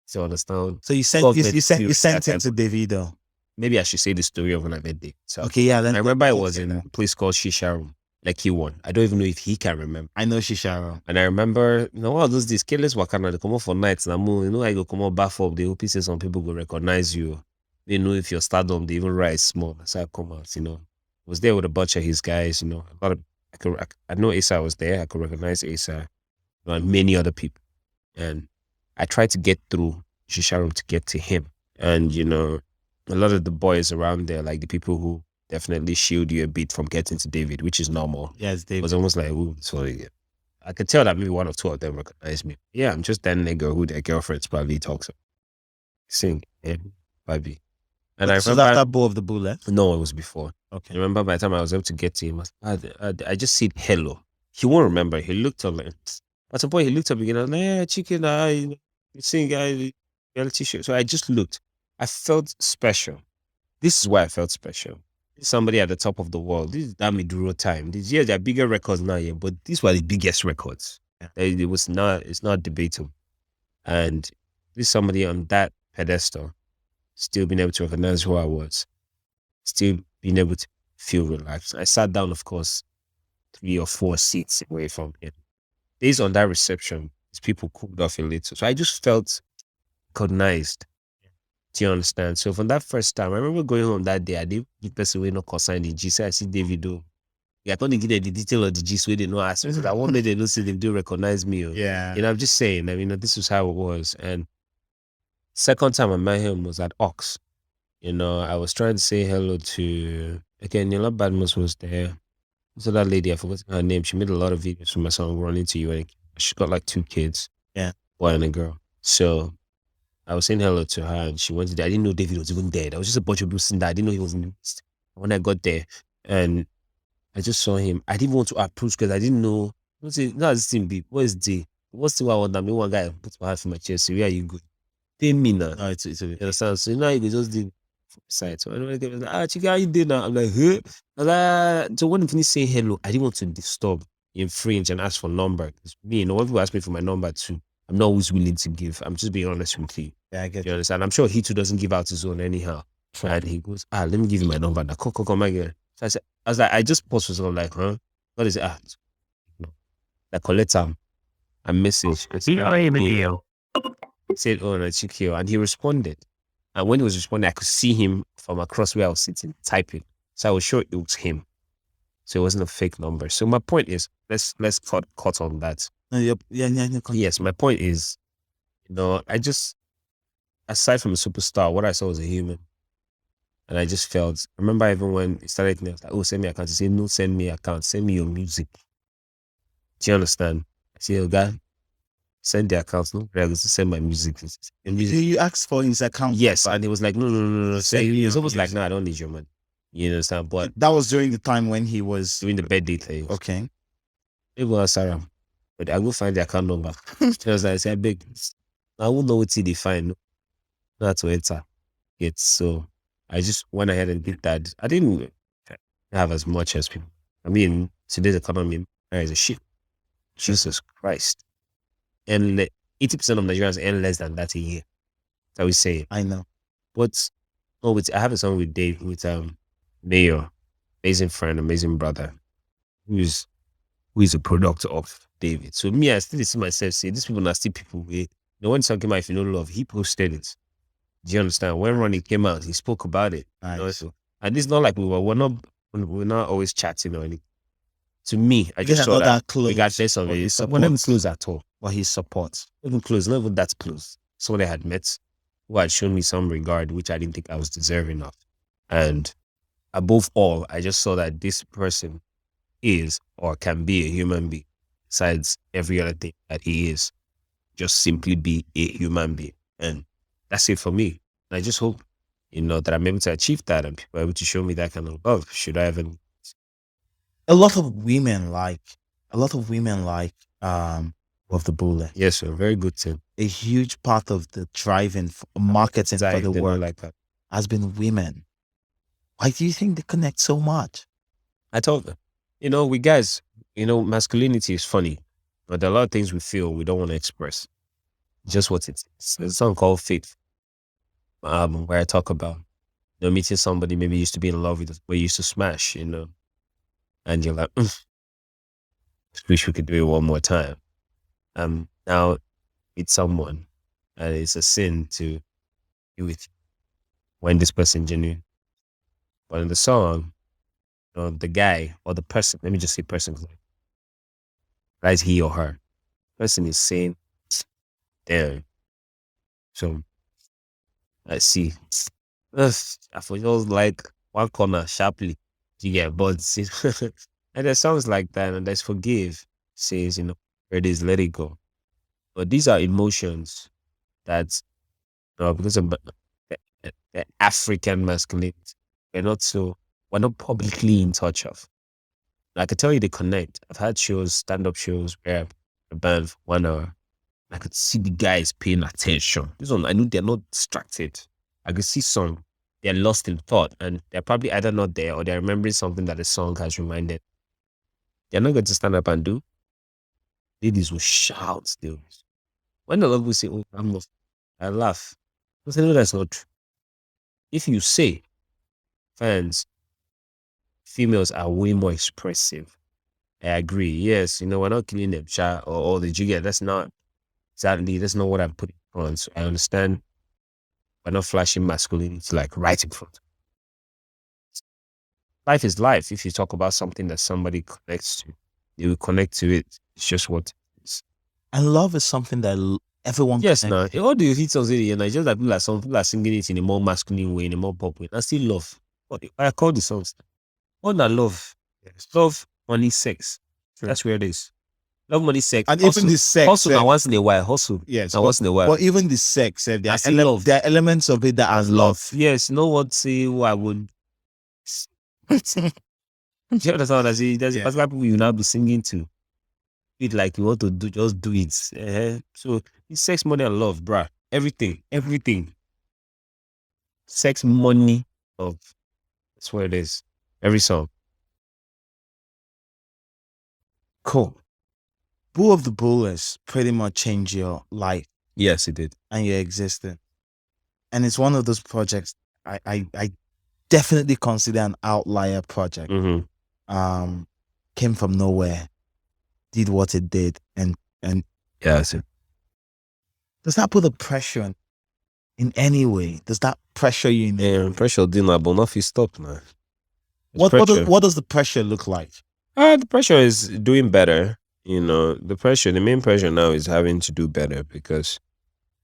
So you understand? So you sent Government you sent serious him that to Davido. Maybe I should say the story of when I met Dave. So Okay, yeah. Then I remember it was in a place called Shisha Room, like he won. I don't even know if he can remember. I know Shisharo. And I remember, all those days, careless wakana, they come out for nights. And I go come out bath up. They hope say some people will recognize you. They know if you're stardom, they even rise small. So I come out, was there with a bunch of his guys, a lot of, I know Asa was there. I could recognize Asa and many other people. And I tried to get through Shisha Room to get to him. And, a lot of the boys around there, like the people who definitely shield you a bit from getting to David, which is normal. Yes, It David. was almost like, ooh, sorry. I could tell that maybe one or two of them recognized me. Yeah, I'm just that nigga who their girlfriends probably talks about. Sing, yeah, probably. And I So remember, that Bull of the Booless. no, it was before. I Okay. remember by the time I was able to get to him, I just said hello. He won't remember. He looked up like, at some point he looked up again. I was like, yeah, chicken, you sing, reality show. So I just looked. I felt special. This is why I felt special. Somebody at the top of the world. This is that Miduro time. There are bigger records now, yeah, but these were the biggest records. It's not debatable. And this somebody on that pedestal, still being able to recognize who I was, still being able to feel relaxed. I sat down, of course, 3 or 4 seats away from him. Based on that reception, these people cooled off a little. So I just felt recognized. Do you understand? So from that first time, I remember going home that day, I didn't give person away no consign the G. So I see David do. Yeah, I thought they give the detail of the G so they know ask me. So I want they don't see they do recognize me. Yeah. You know, I'm just saying, I mean, this was how it was. And second time I met him was at Ox. You know, I was trying to say hello to, again, Mayowa Badmus was there. So that lady, I forgot her name. She made a lot of videos for my song Running to You. And she got like 2 kids. Yeah. Boy and a girl. So I was saying hello to her and she went to there. I didn't know David was even there. There was just a bunch of people sitting there. I didn't know he was in the list. When I got there and I just saw him, I didn't want to approach because I didn't know. What's it? No, this thing be. What is the? What's the one that me one guy put my hand in my chest? Say, where are you going? Pay me now. No, it's You understand? So now you can just do side. So anyway, I was like, Chike, how you doing now? I'm like, huh? I was like, so when he finished saying hello, I didn't want to disturb, infringe, and ask for number. Because me, you know, when people ask me for my number too, I'm not always willing to give. I'm just being honest with you. Yeah, I get You understand? I'm sure he too doesn't give out his own anyhow. And he goes, let me give you my number. Now, come again. So I was like, I just paused for something like, huh? What is it? No. Like collect a message. Said, oh, no, Chike. And he responded. And when he was responding, I could see him from across where I was sitting, typing. So I was sure it was him. So it wasn't a fake number. So my point is, let's cut on that. yeah. Yes, my point is, you know, I just, aside from a superstar, what I saw was a human. And I just felt, remember even when it started, I was like, oh, send me account. He said, no, send me account. Send me your music. Do you understand? I said, oh, God, send the account. No, I was to send my music. You asked for his account? Yes. And he was like, no. So he was almost like, music. no, I don't need your money. You understand? But That was during the time when he was doing the birthday thing. okay. It was Sarah. But I will find the account number. Because I said, big. I won't know what they find. Not to enter it. So I just went ahead and did that. I didn't have as much as people. I mean, today's economy is a shit. Jesus Christ. And 80% of Nigerians earn less than that a year. That's how we say it. I know. But I have a song with Dave, with Mayor, amazing friend, amazing brother, who is a product of David. So me, I still see myself say, these people are still people. You know, when something came out, if you know love, he posted it. Do you understand? When Ronnie came out, he spoke about it. Nice. You know, so, and it's not like we're not always chatting or anything. To me, I just saw that close. regardless of it. We're not even close at all. But his support. Not even close, not even that close. Someone I had met who had shown me some regard, which I didn't think I was deserving of. And above all, I just saw that this person is or can be a human being, besides every other thing that he is. Just simply be a human being. And that's it for me. And I just hope, you know, that I'm able to achieve that and people are able to show me that kind of love. Should I ever? A lot of women like of the Booless. Yes, sir. Very good thing. A huge part of the driving marketing for the world like that has been women. Why do you think they connect so much? I told them, you know, we guys, you know, masculinity is funny, but there are a lot of things we feel we don't want to express. Just what it is. There's a song called Faith, where I talk about, you know, meeting somebody maybe you used to be in love with, but you used to smash, you know, and you're like, wish we could do it one more time. Now it's someone, and it's a sin to be with you when this person genuine. But in the song, you know, the guy or the person, let me just say person, right? He or her, person is saying, damn. So I see. I feel like one corner sharply. You get buds. And there's songs like that, and there's forgive, says, you know, where it is, let it go. But these are emotions that, you know, because of the African masculinity, we're not publicly in touch of. I can tell you they connect. I've had shows, stand-up shows where a band for 1 hour, I could see the guys paying attention. This one, I knew they're not distracted. I could see some, they're lost in thought, and they're probably either not there or they're remembering something that the song has reminded. They're not going to stand up and do. Ladies will shout still. When a lot of people say, "Oh, I'm not," I laugh. I say, no, that's not true. If you say fans, females are way more expressive, I agree. Yes, we're not killing them, or the jigger. That's not what I'm putting on. So I understand we're not flashing masculinity like right in front. Life is life. If you talk about something that somebody connects to, they will connect to it. It's just what it is. And love is something that everyone Yes, connects. now, all the hits of it, it's just that some people are singing it in a more masculine way, in a more pop way. I still love. I call the songs. All that love. Yes. Love, money, sex. True. That's where it is. Love, money, sex. And hustle, even the sex. hustle now once in a while. Hustle. Yes. Now once in a while. But even the sex, there I are, still love. there are elements of it that are love. Yes, you know what? Say who I would. Do you understand what I say? There's particular people you now be singing to. It like you want to do, just do it. So it's sex, money, and love, bruh. Everything. Sex, money, love. That's what it is. Every song. Cool. Boo of the Booless pretty much changed your life Yes, it did. and your existence. And it's one of those projects I definitely consider an outlier project. Mm-hmm. Came from nowhere, did what it did, and Yeah, that's it. does that put a pressure in any way? Does that pressure you in any way? Pressure dinner, but not if stop now. What does the pressure look like? The pressure is doing better. The main pressure now is having to do better because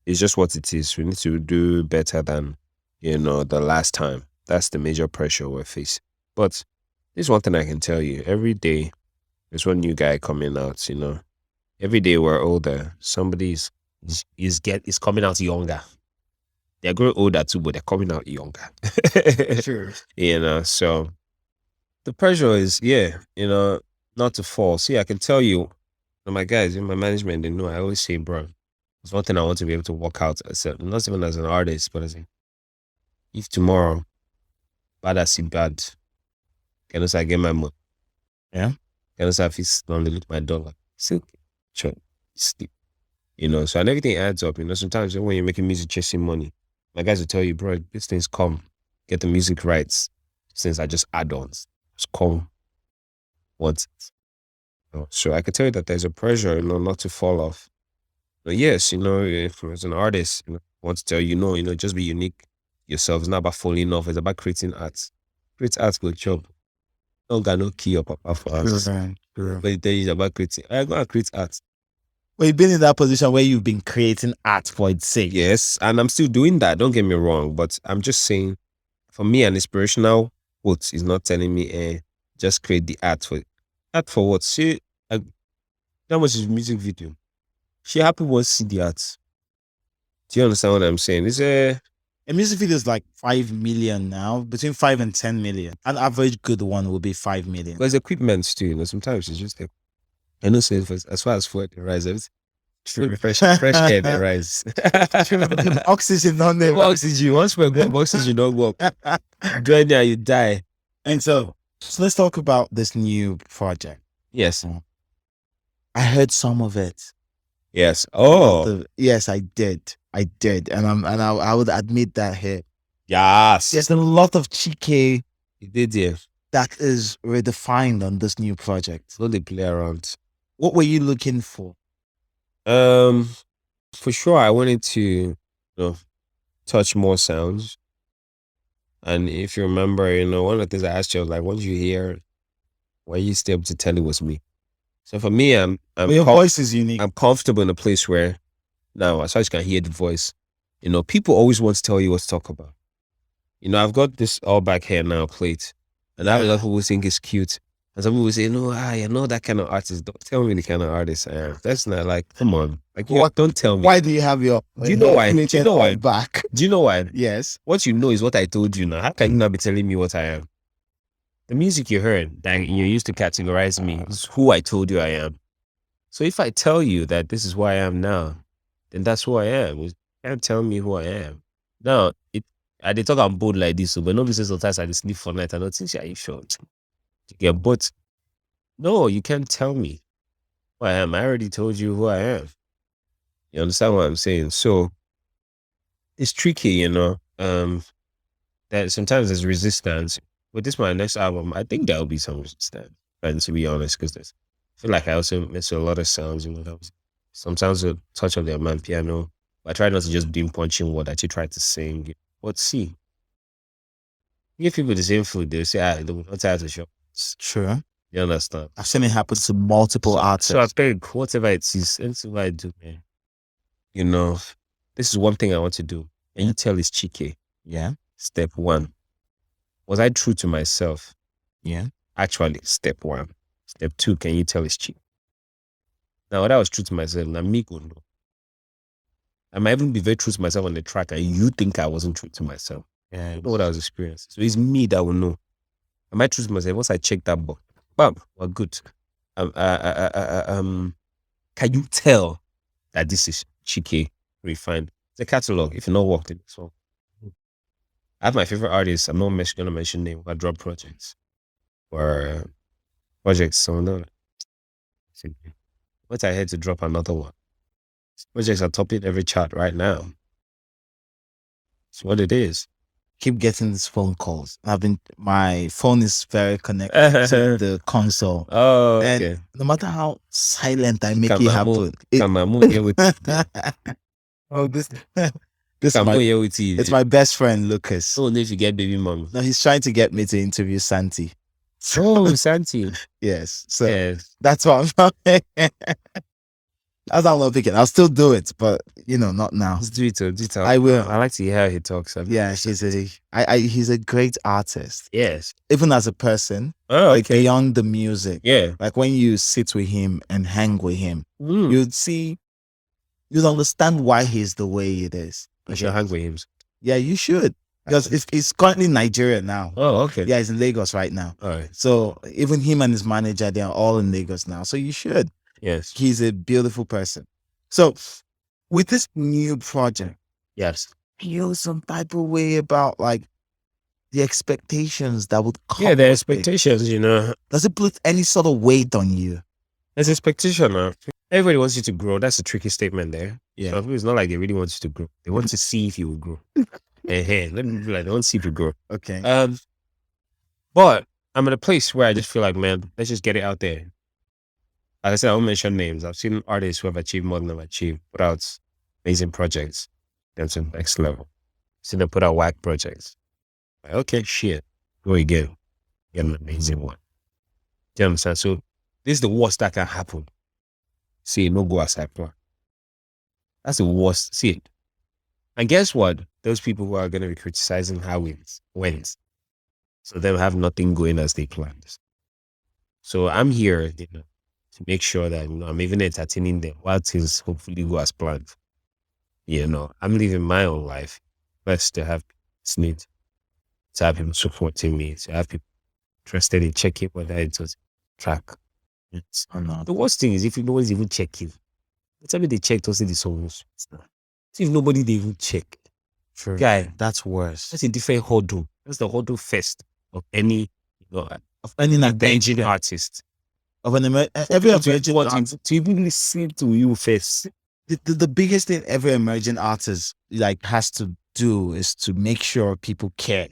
it's just what it is. We need to do better than, the last time. That's the major pressure we're facing. But there's one thing I can tell you. Every day, there's one new guy coming out, Every day we're older. Somebody is coming out younger. They're growing older too, but they're coming out younger. Sure. So the pressure is, not to fall. See, I can tell you, my guys in my management, they know I always say, bro, there's one thing I want to be able to work out, not even as an artist, but as if tomorrow, bad as it bad, can I get my money? Yeah. Can I fix on the look my dollar? Still, sure, sleep. So and everything adds up. Sometimes when you're making music chasing money, my guys will tell you, bro, these things come, get the music rights. These things are just add-ons. Just come once. So I can tell you that there's a pressure, not to fall off. But yes, if as an artist, I want to tell you, just be unique yourself. It's not about falling off. It's about creating art. Create art with job. Don't got no key or papa for us. Sure. But it's about creating. I'm going to create art. Well, you've been in that position where you've been creating art for its sake. Yes, and I'm still doing that. Don't get me wrong. But I'm just saying, for me, an inspirational quote is not telling me, just create the art for it. Art for what? See, that was his music video. She happy was see the art. Do you understand what I'm saying? It's A music video is like 5 million now, between 5 and 10 million. An average good one will be 5 million. there's equipment too. Sometimes it's just like, I know, say as far as food they rise, everything fresh air they rise. Oxygen on there. Oxygen. Once we're good, oxygen don't work. Join there, you die. And so let's talk about this new project. Yes. I heard some of it. Yes. Oh. Yes, I did. And I would admit that here. Yes. There's a lot of Chike You did, yeah. that is redefined on this new project. So they play around. What were you looking for? For sure, I wanted to, touch more sounds. And if you remember, one of the things I asked you, I was like, what did you hear? Why you still able to tell it was me? So for me, Well, your voice is unique. I'm comfortable in a place where now, as far as you can hear the voice, people always want to tell you what to talk about. I've got this all back hair now plate, and I have a lot of people think it's cute. And some people say, no, you're not that kind of artist. Don't tell me the kind of artist I am. That's not like, come on. Like, don't tell me. Why do you have your Do you know why? Do you know why? Back? Do you know why? Yes. What you know is what I told you now. How can you not be telling me what I am? The music you heard that you used to categorize me is who I told you I am. So if I tell you that this is who I am now, then that's who I am. You can't tell me who I am. Now, I did talk I'm bold like this, but nobody says sometimes I just sleep for night. I don't think, are you sure? Yeah, but no, you can't tell me who I am. I already told you who I am. You understand what I'm saying? So it's tricky, you know. That sometimes there's resistance. But this my next album, I think there'll be some resistance. And to be honest, because I feel like I also miss a lot of sounds, you know. That was sometimes a touch of the man piano. I try not to just do punching word that you try to sing. But see, give people the same food, they'll say, I'm not tired of shop. It's true. You understand? I've seen it happen to multiple artists. So I think whatever it is, anything I do, man, you know, this is one thing I want to do. And you tell is Chike. Yeah. Step one. Was I true to myself? Yeah. Actually, step one. Step two, can you tell is Chike? Now, when I was true to myself, now me go know. I might even be very true to myself on the track, and you think I wasn't true to myself. Yeah. You know what I was experiencing. So it's me that will know. Am I true to myself? Once I check that box, bam, we're good. Can you tell that this is Chike refined? It's a catalog. If you're not worked in it, so I have my favorite artists. I'm not gonna mention name. I drop projects or projects. So no, once I had to drop another one, projects are topping every chart right now. It's what it is. Keep getting these phone calls. My phone is very connected to the console. Oh, And okay. no matter how silent I make Come it on, happen. Come on, here with Oh, this is come my, on, here with you. it's my best friend, Lucas. So if you get baby mom. No, he's trying to get me to interview Santi. Oh, Santi. Yes. So Yes. that's what I'm That's how I'm picking. I'll still do it, but not now. Let's do it. Do it. I will. I like to hear how he talks. Yeah, he's a great artist. Yes. Even as a person, Oh, like okay. beyond the music. Yeah. Like when you sit with him and hang with him, Mm. you'd understand why he's the way he is. I should hang with him. Yeah, you should. Because he's currently in Nigeria now. Oh, okay. Yeah, he's in Lagos right now. All right. So even him and his manager, they are all in Lagos now. So you should. Yes. He's a beautiful person. So with this new project, Yes. feel some type of way about like the expectations that would come. Yeah, the with it. expectations, Does it put any sort of weight on you? There's expectation. Everybody wants you to grow. That's a tricky statement there. Yeah. So it's not like they really want you to grow. They want to see if you will grow. Hey, let me be like, they want to see if you grow. Okay. But I'm at a place where I just feel like, man, let's just get it out there. Like I said, I won't mention names. I've seen artists who have achieved more than I've achieved, put out amazing projects, them to the next level. Seen them put out whack projects. Like, okay, shit, go again. Get an amazing one. Do you understand? So this is the worst that can happen. See, no go as I plan. That's the worst. See it. And guess what? Those people who are going to be criticizing how it went. So they have nothing going as they planned. So I'm here, to make sure that I'm even entertaining them while things hopefully go as planned. I'm living my own life. First to have need to have people supporting me, to have people interested in checking whether it was track. It's not. The worst thing is if no one's even checking. Tell me they checked also the songs. See if nobody they even check. True. Guy, That's worse. that's a different hurdle. That's the hurdle first of any Of any Nigerian artist. of an every emerging What artist. to even listen to you first. The biggest thing every emerging artist like has to do is to make sure people care.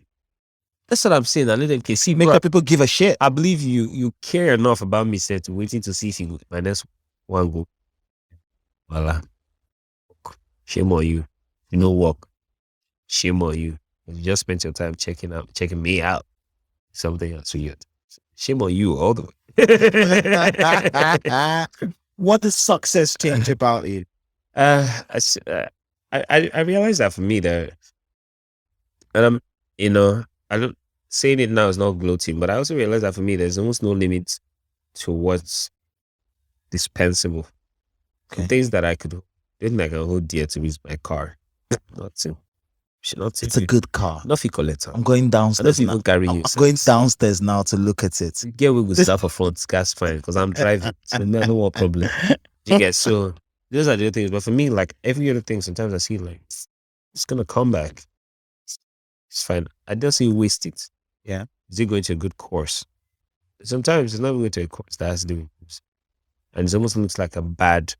That's what I'm saying. I let them care. See, Make bro, sure people give a shit. I believe you care enough about me, sir, to waiting to see if you my next one go. Voila. Shame on you. You know work. Shame on you. You just spent your time checking me out. Something else weird. Shame on you all the way. What does success change about it? I realize that for me that, and I don't saying it now is not gloating, but I also realize that for me there's almost no limit to what's dispensable. Okay. Things that I can hold dear to me is my car. Nothing. It's a good car. Nothing collector. I'm going I don't downstairs now. even carry you. I'm going downstairs now to look at it. Get away with stuff for front, that's fine, because I'm driving. So no more problem. You get so those are the other things. But for me, like every other thing, sometimes I see like it's gonna come back. It's fine. I don't see waste it. Yeah. Is it going to a good course? Sometimes it's not going to a course that's doing this. And it almost looks like a bad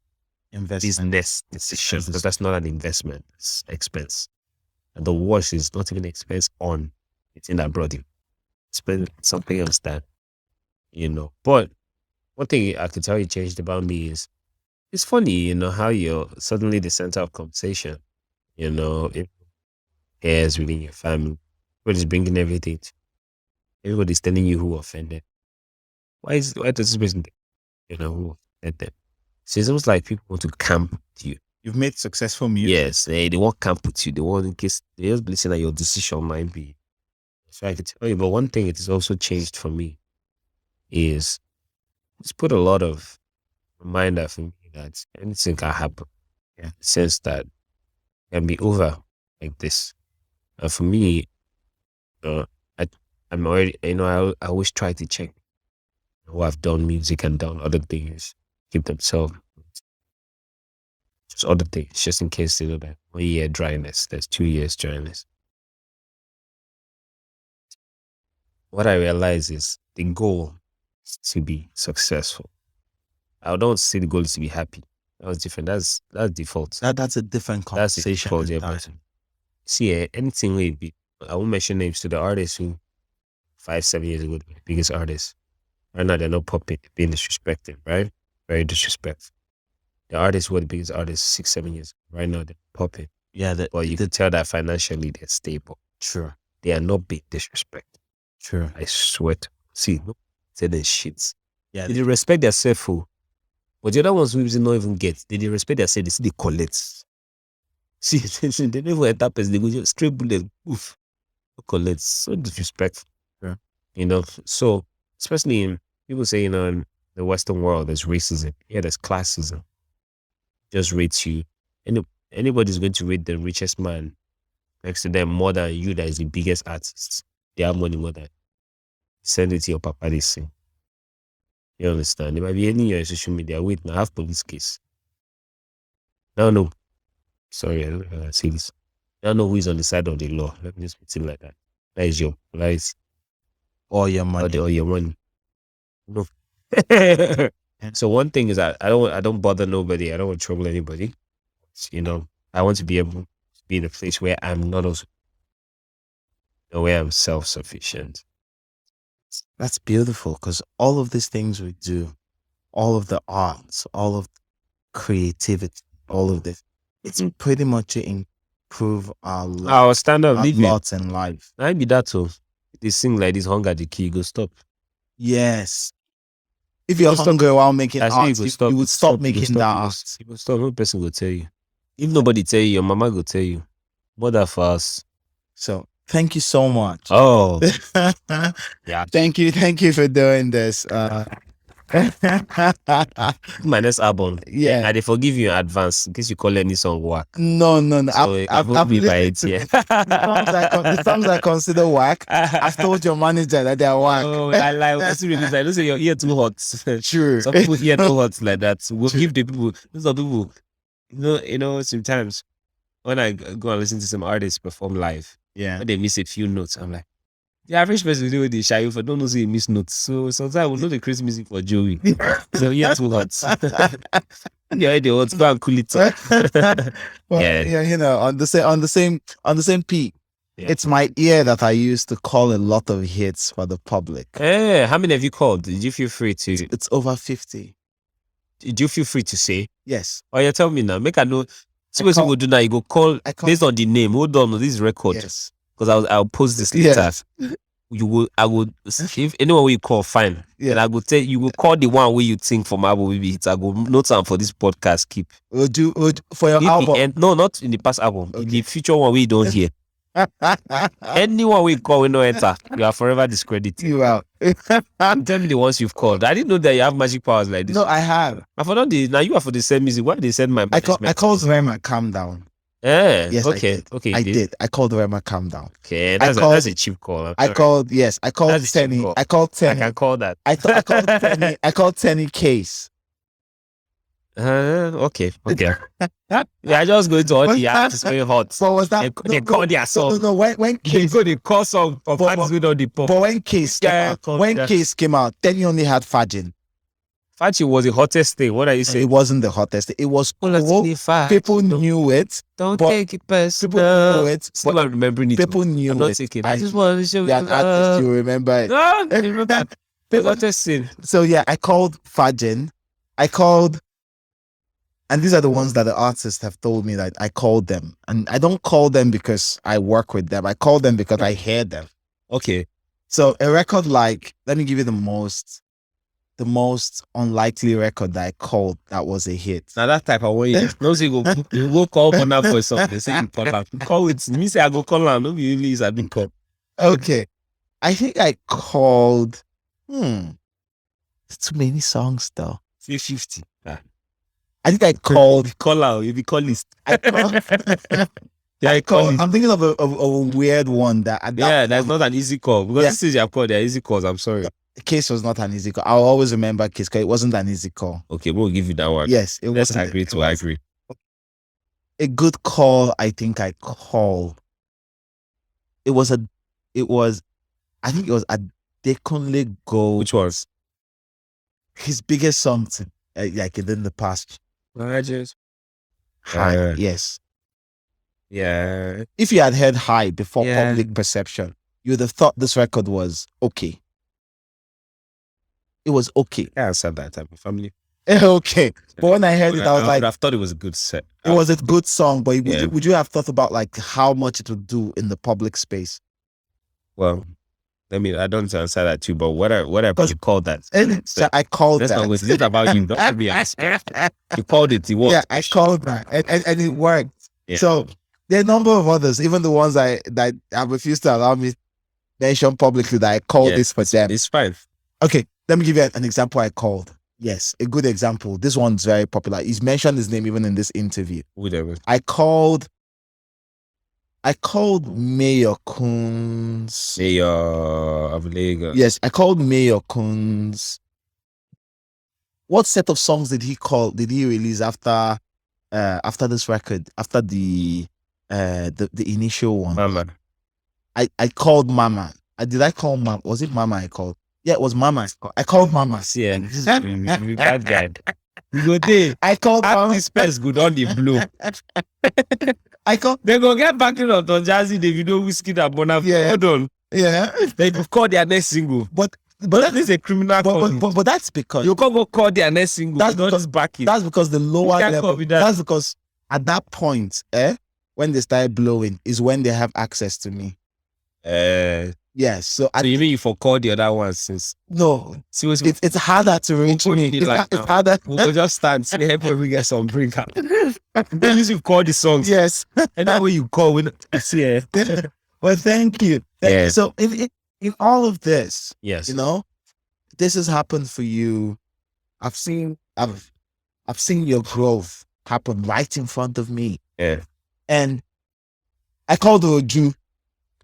investment. business decision, because that's not an investment, it's expense. And the wash is not even expense on the thing that brought you. Spend something else that, But one thing I could tell you changed about me is it's funny, how you're suddenly the center of conversation. If cares within your family, everybody's bringing everything. Everybody's telling you who offended. Why does this person, who offended them? So it's almost like people want to camp with you. You've made successful music. Yes, they want camp with you. They want in case they just listen that your decision might be. So I could tell you, but one thing it has also changed for me is it's put a lot of reminder for me that anything can happen. Yeah, sense that it can be over like this. And for me, I'm already, I always try to check who have done music and done other things, keep themselves, just other things, just in case, that 1 year dryness, there's 2 years dryness. What I realize is the goal is to be successful. I don't say the goal is to be happy. That was different. That's default. That's a different That's the conversation. default. Yeah, see, anything will be. I won't mention names to the artists who 5-7 years ago were the biggest artists. Right now they're not popping, being disrespected, right? Very disrespectful. The artists who were the biggest artists 6-7 years ago. Right now they're popping. Yeah, But you could tell that financially they're stable. Sure. They are not being disrespected. Sure. I swear to see, no, say the shits. Yeah. They respect themselves, but the other ones who not even get, they respect themselves, they see the collect. See, they never enter person, they go just straight bullet, oof, collect. So disrespectful. Yeah. So especially in people say, in the Western world, there's racism. Yeah, there's classism. Just rates you. Anybody's going to rate the richest man next to them more than you that is the biggest artist. They have money more than send it to your papa this thing. You understand? They might be hitting your social media. Wait, now I have police case. No. Sorry, I don't know how to say this. I don't know who is on the side of the law. Let me just put it like that. That is All your money. all your money. No. So one thing is that I don't bother nobody. I don't want to trouble anybody. I want to be able to be in a place where I'm not also where I'm self-sufficient. That's beautiful, because all of these things we do, all of the arts, all of the creativity, all of this, it's pretty much to improve our Our standard of living. lots in life. I be that too. They sing like this, hunger the key, go stop. Yes. If you're Stop. hungry while making I say art, you would stop making that art. You go stop. No person will tell you. If nobody tell you, your mama will tell you. Mother first. So thank you so much. Oh, yeah. Thank you for doing this. My next album. Yeah. I they forgive you in advance in case you call any song work. No. So I've be by it, yeah. The songs I consider whack. I've told your manager that they are whack. Oh, I like what's the reason? I don't say your ear too hot. True. Some people ear too hot like that. We'll give the people. Some people, sometimes when I go and listen to some artists perform live, Yeah. when they miss a few notes, I'm like, the average person do the shy for don't know say miss notes. So sometimes we'll know the crazy music for Joey. So yeah, too hot. Yeah, they want to go and cool it up. Well, Yeah. on the same peak. Yeah. It's my ear that I use to call a lot of hits for the public. How many have you called? Did you feel free to? It's over 50. Did you feel free to say? Yes. Oh, yeah, tell me now. Make I know. See I what you call- will do now. You go call I call- based on the name. Hold on, this is record. Yes. Because I'll post this later. Yes. I would if anyone will you call, fine. Yeah. And I will tell you will call the one where you think for my album maybe hits. I go no time for this podcast. Keep Would for your If the album. end- no, not in the past album. In Okay. the future one we don't hear. Anyone we call we no enter. You are forever discredited. You out. Tell me the ones you've called. I didn't know that you have magic powers like this. No, I have. I forgot now you are for the same music. Why they send my I called Rema Calm Down. Yes, I okay. did. Okay, I you did. I called Rema Calm Down. Okay, I that's called- a cheap call. I'm I sorry. called I called That's a cheap Tenny. call. I called I Tenny. can call that. I called Tenny. I called Tenny Case. Okay. Yeah, I just going to all the artists very hot. But was that They call their song. No, when They Case go the call song of artists with all the pop. but when Case came Yeah, out, called- when yeah. Case came out, then you only had Fajin. Fachi was the hottest thing. What are you It saying? wasn't the hottest. It was cool. Don't People knew it. But take it People personal. knew it. Still But not remembering it. people knew I'm not it. taking I it. Just want to show yeah, an artist, you remember it. No, I remember. The People- hottest thing. So yeah, I called Fajin. And these are the ones that the artists have told me that I called them. And I don't call them because I work with them. I call them because I hear them. Okay. So a record like, let me give you the most unlikely record that I called that was a hit. Now that type of way, no say you go call Bona for something. They say you call her. Call it. Me say I go call her. No be really I didn't call. Okay. I think I called, it's too many songs though. Say 50. I think I called, Call her. You be call list. I called, Yeah, I call it. I'm thinking of a weird one that, Yeah, that's not an easy call. Because Yeah. this is your call. They're easy calls. I'm sorry. the case was not an easy call. I'll always remember case because it wasn't an easy call. Okay, we'll give you that one. Yes, it Let's wasn't. agree to agree. A good call, I think I called. I think it was Adekunle Gold. Which ones? His biggest song, like within the past. High, yes. Yeah. If you had heard High before Yeah. Public Perception, you would have thought this record was okay. It was okay. I answered that type of family. Okay. But when I heard it, I was like, I thought it was a good set. it was a good song, but Yeah. would you have thought about like how much it would do in the public space? Well, I don't answer that too, but whatever you call that. So I called That's that. not what it's about you. Don't be You called it. It worked. Yeah, I called that, and it worked. Yeah. So there are a number of others, even the ones that I refused to allow me mention publicly that I called Yeah, this for them. It's fine. Okay, let me give you an example. I called. Yes, a good example. This one's very popular. He's mentioned his name even in this interview. Whatever. I called Mayor Kunz. Mayor of Lagos. Yes, I called Mayor Kunz. What set of songs did he release after this record? After the initial one? Mama. I called Mama. Did I call Mama? Was it Mama I called? Yeah, it was Mama. I called Mama. Yeah, this is bad guy. You go there. I called Mama. Artist first good on the blue. I called. They go get back in on Don Jazzy, Davido, Whiskey, that Bona. Yeah. Hold on. Yeah, They go call their next single. but That is a criminal call. but that's because You can't go call their next single. That's Not because- just back it. that's because the lower can't level. copy that. That's because at that point, when they start blowing, is when they have access to me. Yes. So So you mean you forcalled the other one since? no, Seriously, it's harder to reach What me. do you like It's now? harder. we'll just stand, say, hey, boy, we get some drink. Then you call the songs. Yes. And that way you call when see eh? Well, thank you. Yeah. So in all of this, Yes. you know, this has happened for you. I've seen your growth happen right in front of me. Yeah. And I called Oju.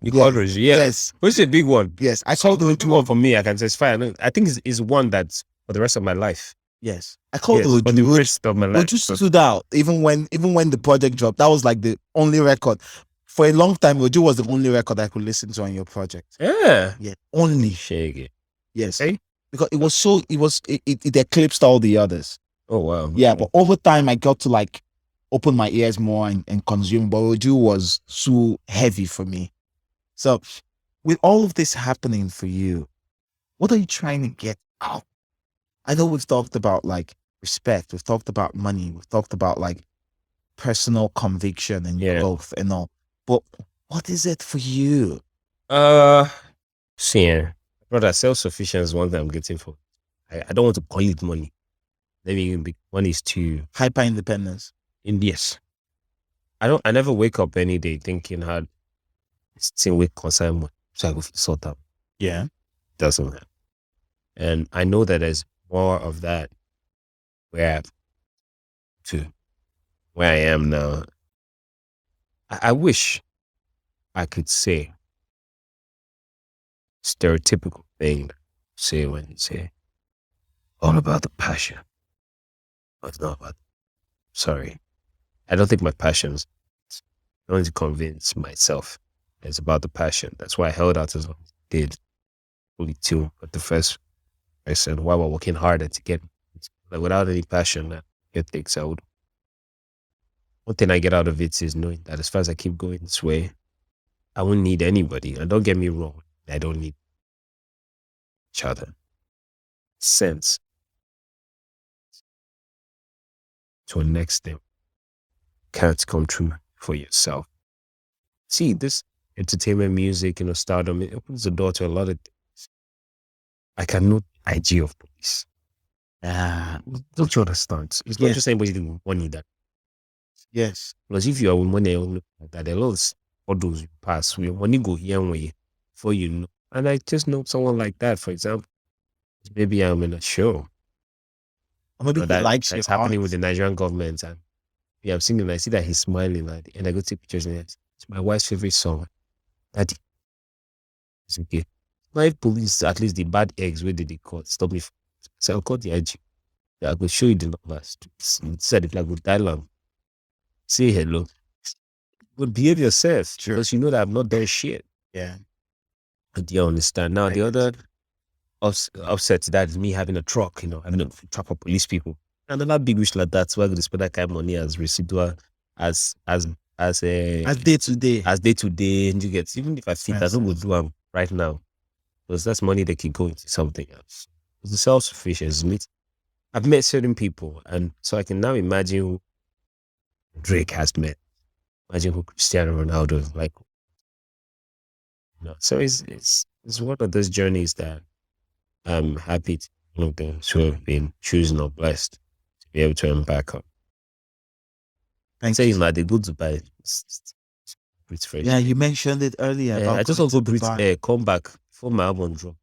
You called Roger. Yeah. Yes. Which is a big one. Yes. I called Two Oju. one for me, I can testify. I think it's one that's for the rest of my life. Yes. I called Yes, Oju. for the rest of my life. Oju stood out even when the project dropped. That was like the only record. For a long time, Oju was the only record I could listen to on your project. Yeah. Yeah. Only. Shaggy. Yes. Hey? Because it eclipsed all the others. Oh wow. Yeah, but over time I got to like open my ears more and consume. But Oju was so heavy for me. So with all of this happening for you, what are you trying to get out? I know we've talked about like respect, we've talked about money, we've talked about like personal conviction and Yeah. growth and all. But what is it for you? See, brother, self-sufficiency is one thing I'm getting for. I don't want to call it money. Let me even be money is too Hyper independence. yes. I never wake up any day thinking how it's still with concern money. So I go sort out. Yeah. Doesn't matter. And I know that there's more of that where I am now. I wish I could say stereotypical thing say when you say all about the passion. But it's not about sorry. I don't think my passion's I want to convince myself it's about the passion. That's why I held out as long as I did. Only two, but the first I said, while we're working harder to get it. Like without any passion, that get things out. One thing I get out of it is knowing that as far as I keep going this way, I won't need anybody. And don't get me wrong, I don't need each other. Sense to a next step can't come true for yourself. See, this entertainment, music, stardom, it opens the door to a lot of things. I cannot IG of police. Don't you understand? It's not just anybody with money that. Yes. Because if you are with money, like that, there are lots of those you pass. Your money go here and way before you know. And I just know someone like that, for example. Maybe I'm in a show. Or maybe he likes that's your happening art. with the Nigerian government. And I'm singing, and I see that he's smiling, and I go take pictures, and it's my wife's favorite song. Daddy. It's okay. My police, at least the bad eggs, where did they call? Stop me. So I'll call the IG. I will show you the numbers. Said it like with dial. Say hello. But behave yourself. Sure. Because you know that I've not done shit. Yeah. Do you understand? Now, the other offset to that is me having a truck, having a truck of police people. And another big wish like that, so I could spend that kind of money as residual, as day to day. As day to day, and you get, even if I think I don't go do them right now, because that's money that can go into something else. It's the self-sufficiency. I've met certain people, and so I can now imagine who Drake has met. Imagine who Cristiano Ronaldo is like. So it's one of those journeys that I'm happy to those who have been chosen or blessed to be able to embark on. Thank saying you. that they go to buy. Breathe fresh. Yeah, you mentioned it earlier. I just want to breathe come back before my album drop.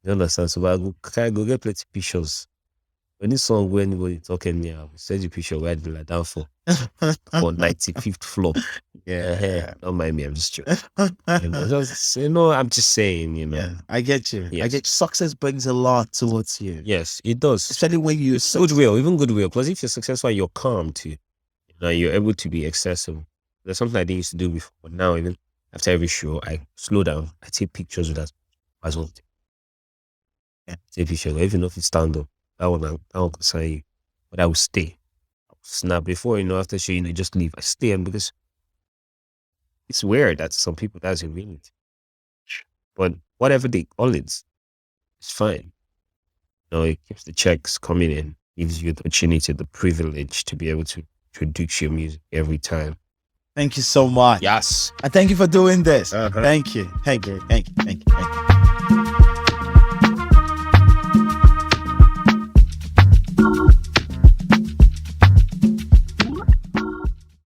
You understand? So I go get plenty pictures. When this song where anybody talking me, I will send you a picture where I'd be like down for 95th floor. Don't mind me, I'm just joking. I'm just saying, Yeah, I get you. Yes. I get success brings a lot towards you. Yes, it does. Especially when you goodwill, even goodwill. Because if you're successful, you're calm too. You're able to be accessible. There's something I didn't used to do before, but now even after every show, I slow down. I take pictures with that as well. Yeah, take pictures. Even if you stand up, that one concern you. But I will stay. I will snap before after show, just leave. I stay, and because it's weird that some people that's humility. But whatever they call it's fine. It keeps the checks coming in, gives you the opportunity, the privilege to be able to produce your music every time. Thank you so much. Yes. And thank you for doing this. Uh-huh. Thank you. Thank you. Thank you. Thank you. Thank you.